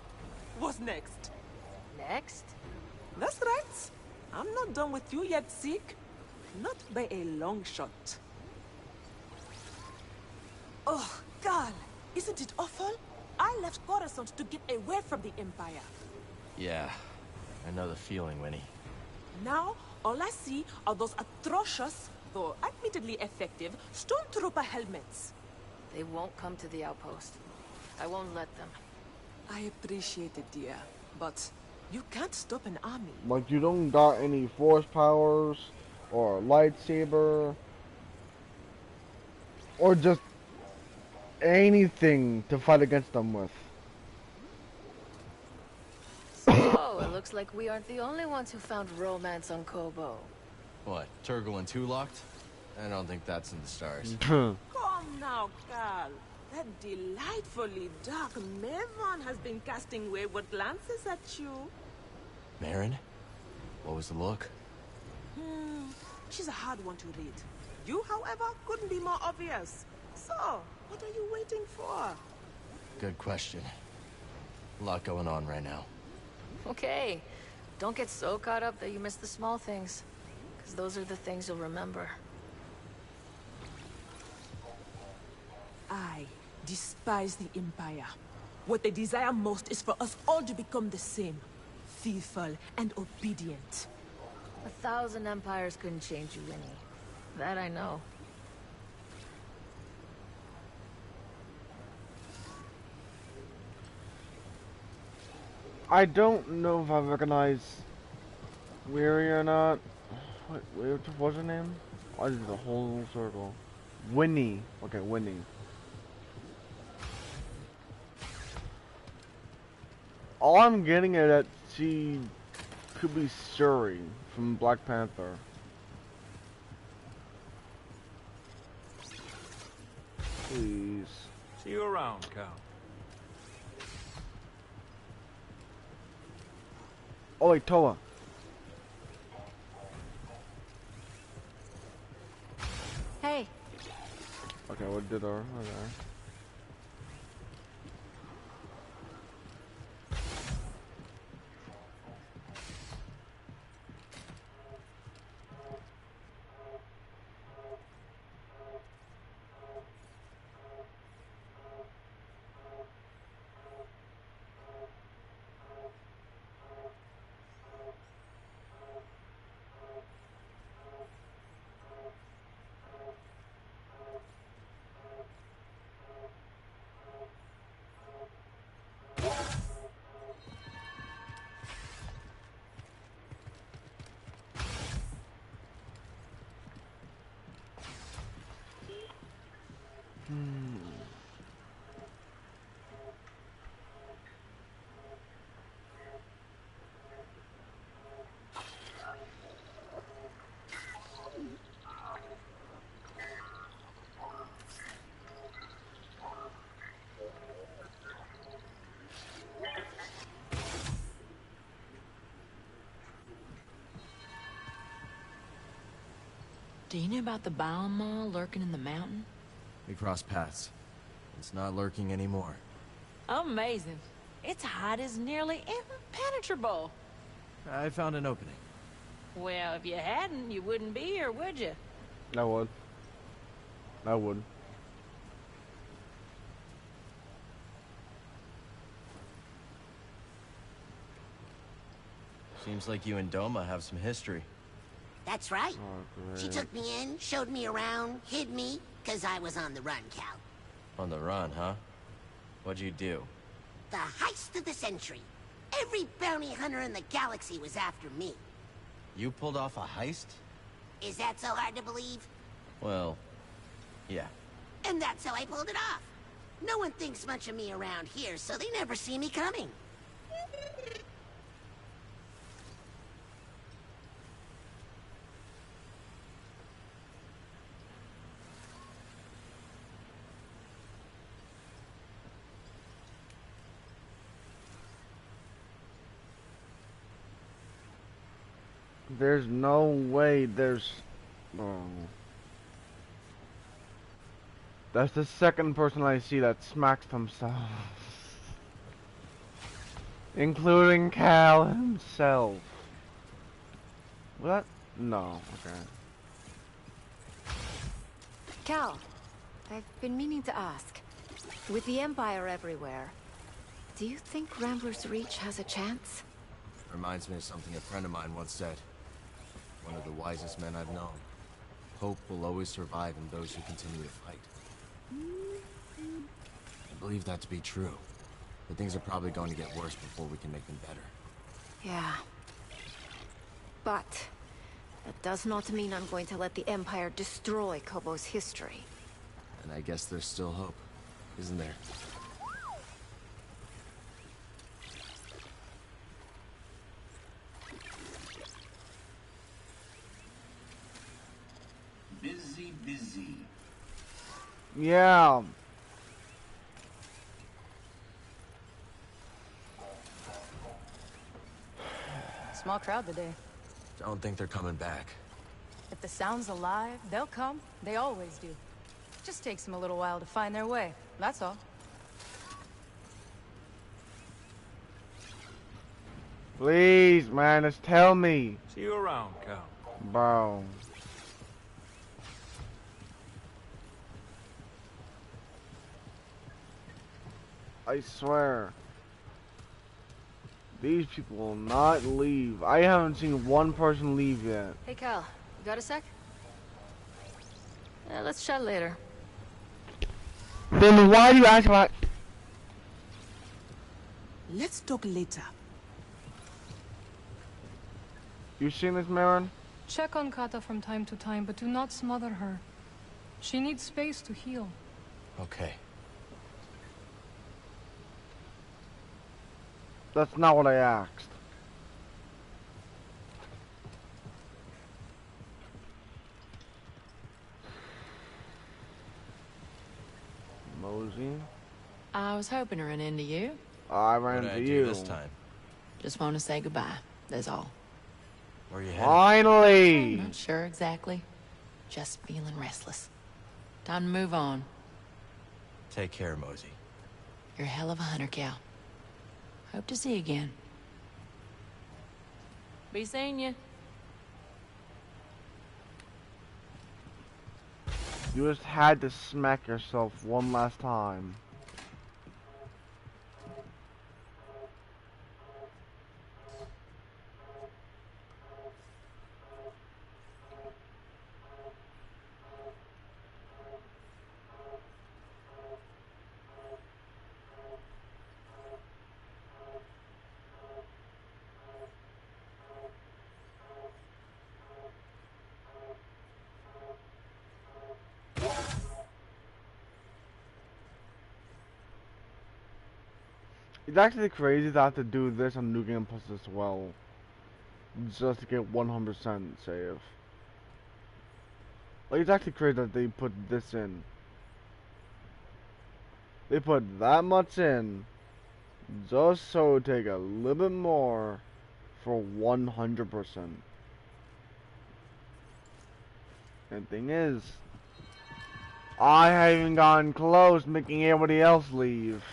what's next? Next? That's right. I'm not done with you yet, Zeke. Not by a long shot. Oh, God, isn't it awful? I left Coruscant to get away from the Empire. Yeah, I know the feeling, Winnie. Now, all I see are those atrocious, though admittedly effective, stormtrooper helmets. They won't come to the outpost. I won't let them. I appreciate it, dear, but you can't stop an army. Like, you don't got any force powers, or a lightsaber, or just anything to fight against them with. So, it looks like we aren't the only ones who found romance on Kobo. What, Turgle and Two locked? I don't think that's in the stars. Come now, Carl. That delightfully dark Maven has been casting wayward glances at you. Marin? What was the look? She's a hard one to read. You, however, couldn't be more obvious. So, what are you waiting for? Good question. A lot going on right now. Okay. Don't get so caught up that you miss the small things. Because those are the things you'll remember. I despise the Empire. What they desire most is for us all to become the same. Faithful and obedient. 1,000 empires couldn't change you, Winnie. That I know. I don't know if I recognize Weary or not. What was her name? I did a whole circle. Winnie. Okay, Winnie. All I'm getting is that she could be Shuri from Black Panther. Please. See you around, Cal. Oh wait, Toa. Hey. Okay, what did our... Okay. Do you know about the Baal Maw lurking in the mountain? We crossed paths. It's not lurking anymore. Amazing. Its hide is nearly impenetrable. I found an opening. Well, if you hadn't, you wouldn't be here, would you? I would. I would. Seems like you and Doma have some history. That's right. Oh, She took me in, showed me around, hid me, 'cause I was on the run, Cal. On the run, huh? What'd you do? The heist of the century. Every bounty hunter in the galaxy was after me. You pulled off a heist? Is that so hard to believe? Well, yeah. And that's how I pulled it off. No one thinks much of me around here, so they never see me coming. There's no way there's Oh. That's the second person I see that smacks themselves. Including Cal himself. What? No, okay. Cal, I've been meaning to ask. With the Empire everywhere, do you think Rambler's Reach has a chance? Reminds me of something a friend of mine once said. One of the wisest men I've known. Hope will always survive in those who continue to fight. I believe that to be true. But things are probably going to get worse before we can make them better. Yeah. But that does not mean I'm going to let the Empire destroy Kobo's history. And I guess there's still hope, isn't there? Busy. Yeah. Small crowd today. Don't think they're coming back. If the sound's alive, they'll come. They always do. Just takes them a little while to find their way. That's all. Please, man, just tell me. See you around, Cal. Bro. I swear. These people will not leave. I haven't seen one person leave yet. Hey, Cal. You got a sec? Let's chat later. Then why do you ask about... Let's talk later. You seen this, Marin? Check on Kata from time to time, but do not smother her. She needs space to heal. Okay. That's not what I asked. Mosey? I was hoping to run into you. I ran into you this time. Just want to say goodbye, that's all. Where are you headed? Finally! Not sure exactly. Just feeling restless. Time to move on. Take care, Mosey. You're a hell of a hunter, Cal. Hope to see you again. Be seeing you. You just had to smack yourself one last time. It's actually crazy to have to do this on New Game Plus as well. Just to get 100% save. Like, it's actually crazy that they put this in. They put that much in just so it take a little bit more for 100%. And thing is, I haven't gotten close making everybody else leave.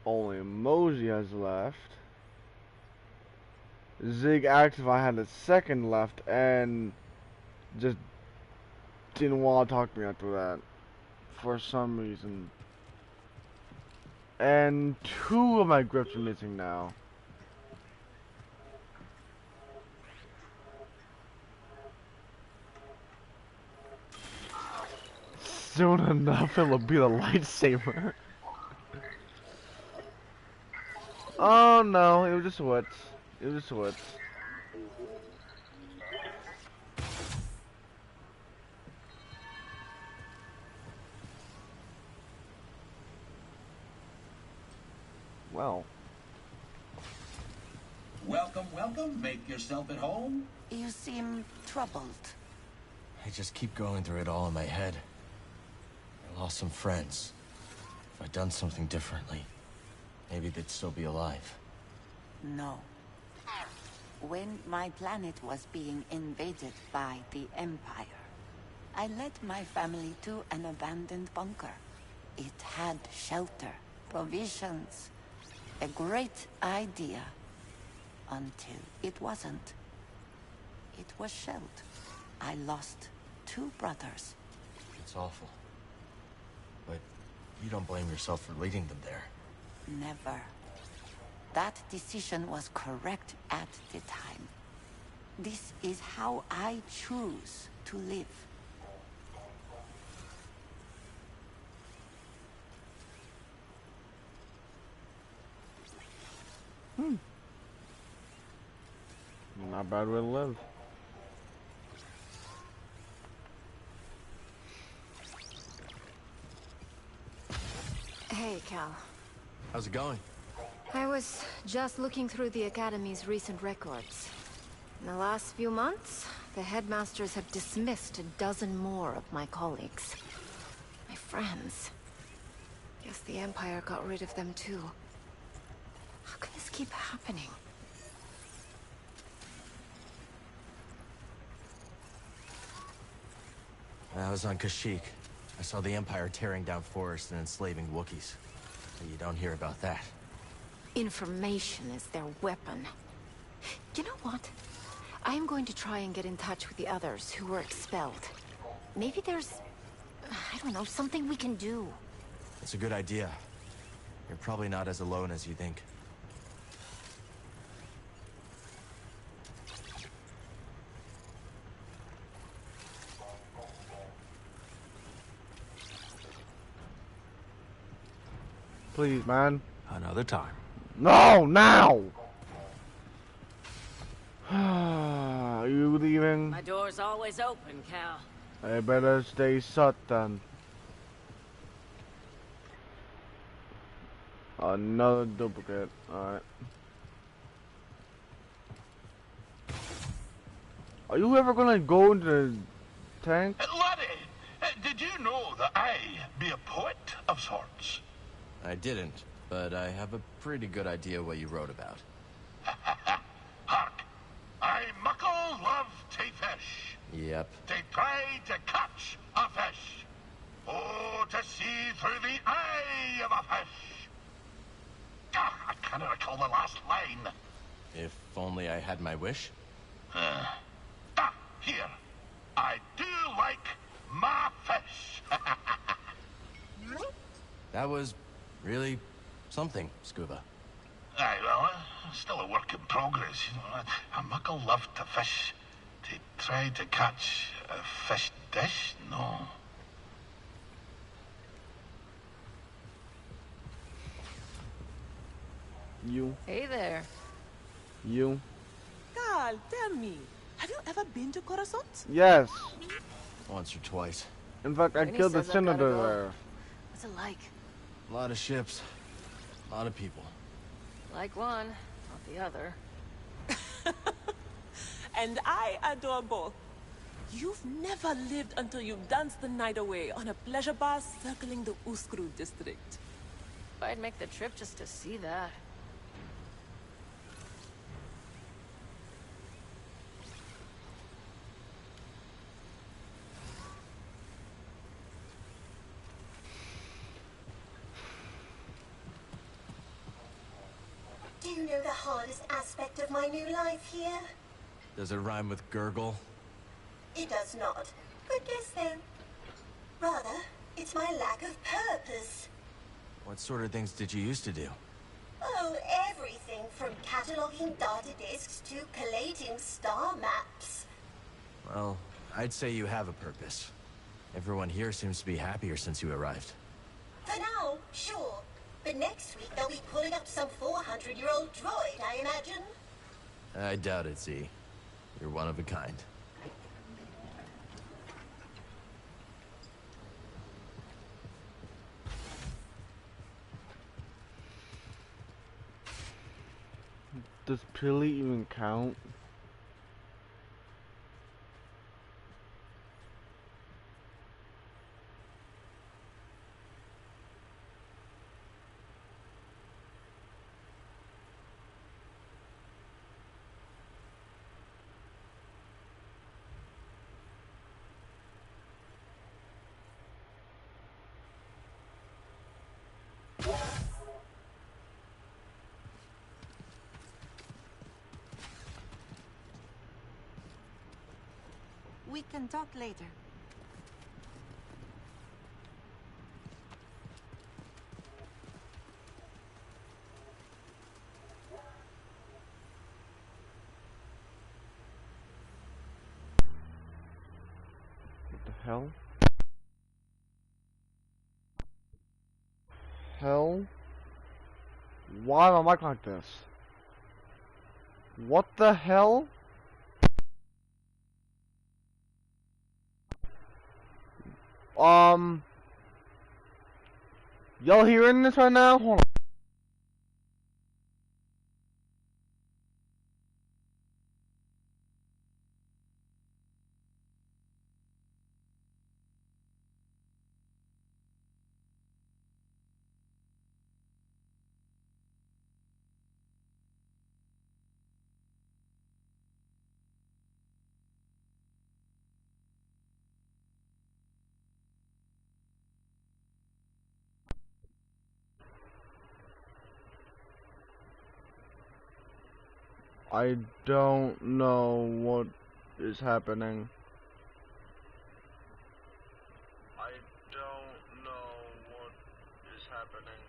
Only Mosey has left. Zig asked if I had a second left and just didn't want to talk to me after that for some reason. And 2 of my grips are missing now. Soon enough it'll be the lightsaber. Oh no, it was just woods. It was just woods. Well. Welcome. Make yourself at home. You seem troubled. I just keep going through it all in my head. I lost some friends. If I'd done something differently. maybe they'd still be alive. No. When my planet was being invaded by the Empire, I led my family to an abandoned bunker. It had shelter, provisions, a great idea. Until it wasn't. It was shelled. I lost 2 brothers. It's awful. But you don't blame yourself for leading them there. Never. That decision was correct at the time. This is how I choose to live. Not bad way to live. Hey, Cal. How's it going? I was just looking through the Academy's recent records. In the last few months, the headmasters have dismissed a dozen more of my colleagues. My friends. Guess the Empire got rid of them too. How can this keep happening? I was on Kashyyyk. I saw the Empire tearing down forests and enslaving Wookiees. But you don't hear about that. Information is their weapon. You know what? I am going to try and get in touch with the others who were expelled. Maybe there's... I don't know, something we can do. It's a good idea. You're probably not as alone as you think. Please, man. Another time. No, now! Are you leaving? My door's always open, Cal. I better stay shut then. Another duplicate. Alright. Are you ever gonna go into the tank? Laddie, did you know that I be a poet of sorts? I didn't, but I have a pretty good idea what you wrote about. Hark! I muckle love to fish. Yep. To try to catch a fish. Oh, to see through the eye of a fish. I can't recall the last line. If only I had my wish. Here. I do like my fish. That was really something, Scuba. Aye, well, still a work in progress. You know, I muckle love to fish. To try to catch a fish dish? No. You. Hey there. You. Carl, tell me, have you ever been to Coruscant? Yes. Once or twice. In fact, I Vinny killed the says I gotta senator go. there. What's it like? A lot of ships. A lot of people. Like one, not the other. And I adore both. You've never lived until you've danced the night away on a pleasure bar circling the Uskru district. I'd make the trip just to see that. Do you know the hardest aspect of my new life here? Does it rhyme with gurgle? It does not. But guess then. Rather, it's my lack of purpose. What sort of things did you used to do? Oh, everything from cataloging data disks to collating star maps. Well, I'd say you have a purpose. Everyone here seems to be happier since you arrived. For now, sure. But next week they'll be pulling up some 400-year-old droid, I imagine. I doubt it, Z. You're one of a kind. Does Pilly even count? We can talk later. What the hell? Hell? Why am I like this? What the hell? Y'all hearing this right now? Hold on. I don't know what is happening. I don't know what is happening.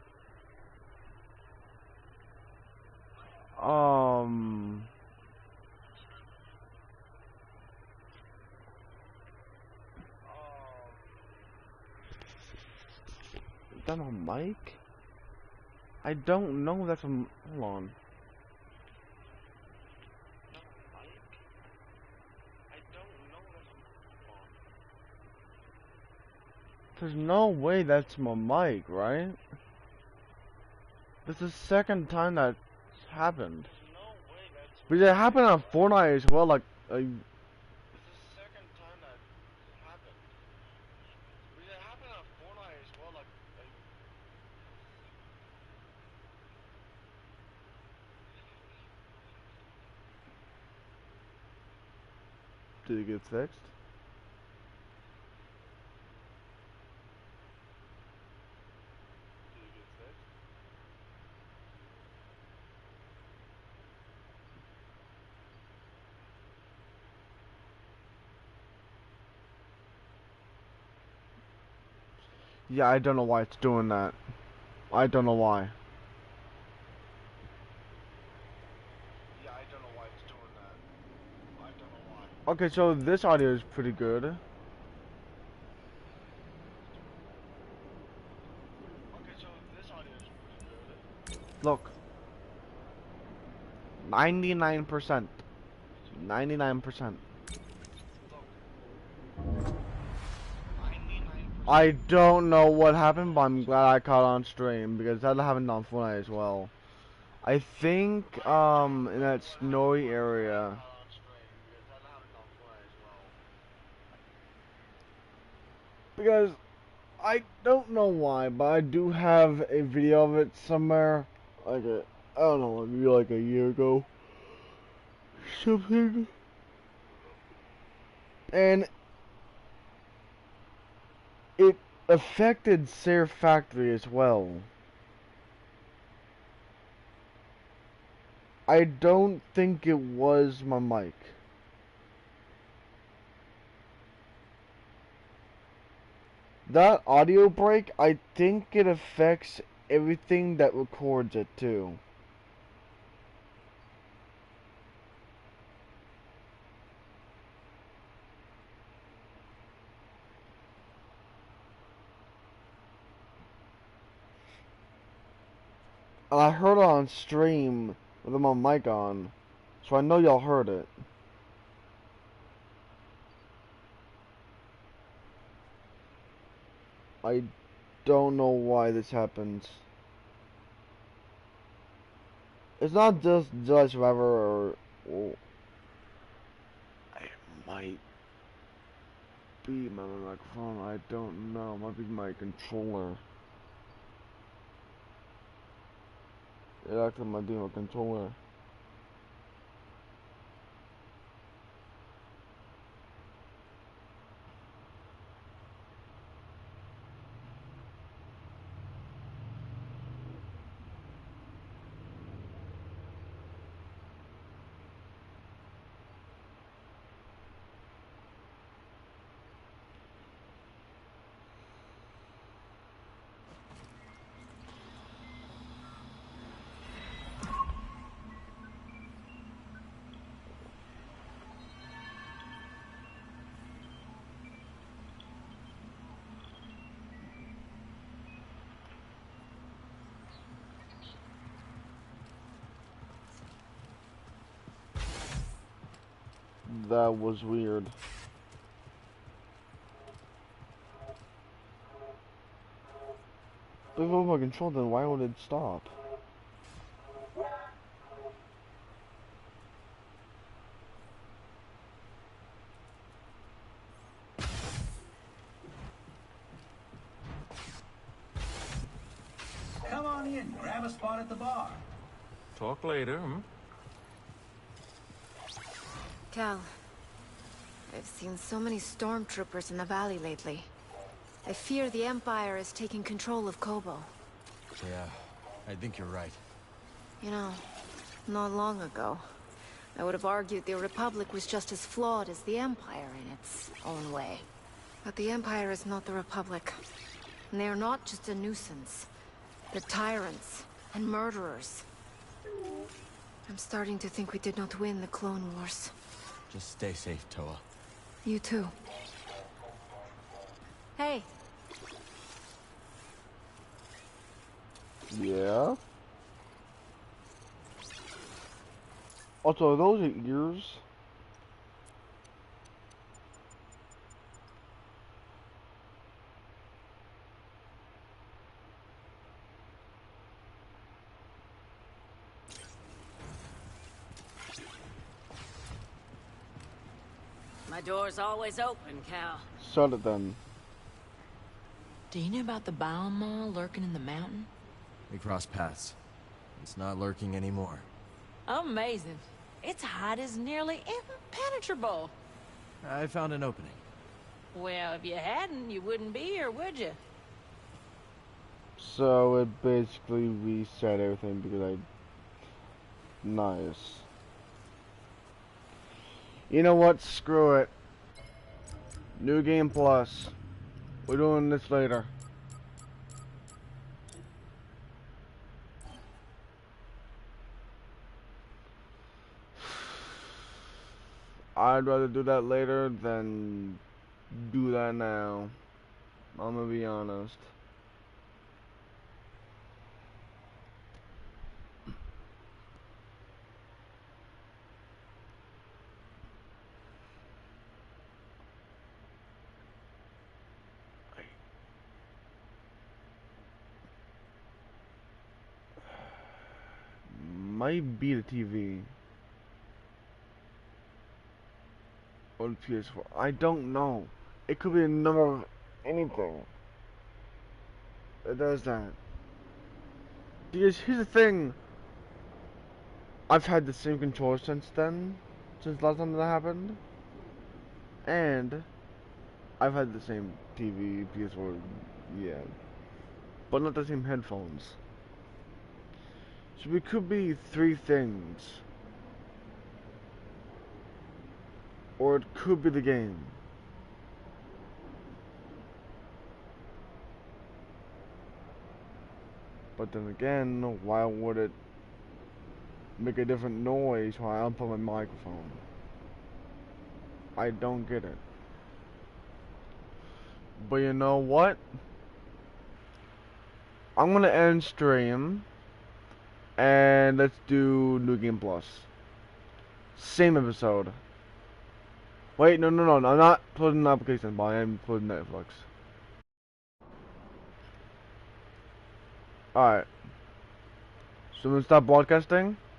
Is that my mic? I don't know. That's a. Hold on. There's no way that's my mic, right? This is the second time that's happened. But it happened on Fortnite as well, like Did it get fixed? Yeah, I don't know why it's doing that. I don't know why. Yeah, I don't know why it's doing that. I don't know why. Okay, so this audio is pretty good. Okay, so this audio is pretty good. Look. 99%. 99%. I don't know what happened, but I'm glad I caught on stream because that happened on Fortnite as well. I think in that snowy area. Because I don't know why, but I do have a video of it somewhere. Like I don't know, maybe like a year ago. Something. And it affected Sayre Factory as well. I don't think it was my mic. That audio break, I think it affects everything that records it too. And I heard it on stream with my mic on, so I know y'all heard it. I don't know why this happens. It's not just Jedi Survivor or it might be my microphone, I don't know. It might be my controller. It actually might be my controller. That was weird. If it was my control, then why would it stop? Come on in, grab a spot at the bar. Talk later, hmm? Cal, I've seen so many stormtroopers in the valley lately. I fear the Empire is taking control of Kobo. Yeah, I think you're right. You know, not long ago, I would have argued the Republic was just as flawed as the Empire in its own way. But the Empire is not the Republic. And they are not just a nuisance. They're tyrants and murderers. I'm starting to think we did not win the Clone Wars. Just stay safe, Toa. You too. Hey. Yeah? Also, are those ears? My door's always open, Cal. Shut it then. Do you know about the biome mall lurking in the mountain? We crossed paths. It's not lurking anymore. Amazing. Its hide is nearly impenetrable. I found an opening. Well, if you hadn't, you wouldn't be here, would you? So it basically reset everything because I... Nice. You know what? Screw it. New Game Plus. We're doing this later. I'd rather do that later than do that now. I'm gonna be honest. Might be the TV. Or the PS4. I don't know. It could be a number of anything. It does that. Because here's the thing. I've had the same controller since then. Since last time that happened. And I've had the same TV, PS4, yeah. But not the same headphones. So it could be three things. Or it could be the game. But then again, why would it make a different noise while I unplug my microphone? I don't get it. But you know what? I'm gonna end stream. And let's do New Game Plus. Same episode. Wait, no. I'm not closing the application, but I am closing Netflix. Alright. So I'm gonna stop broadcasting.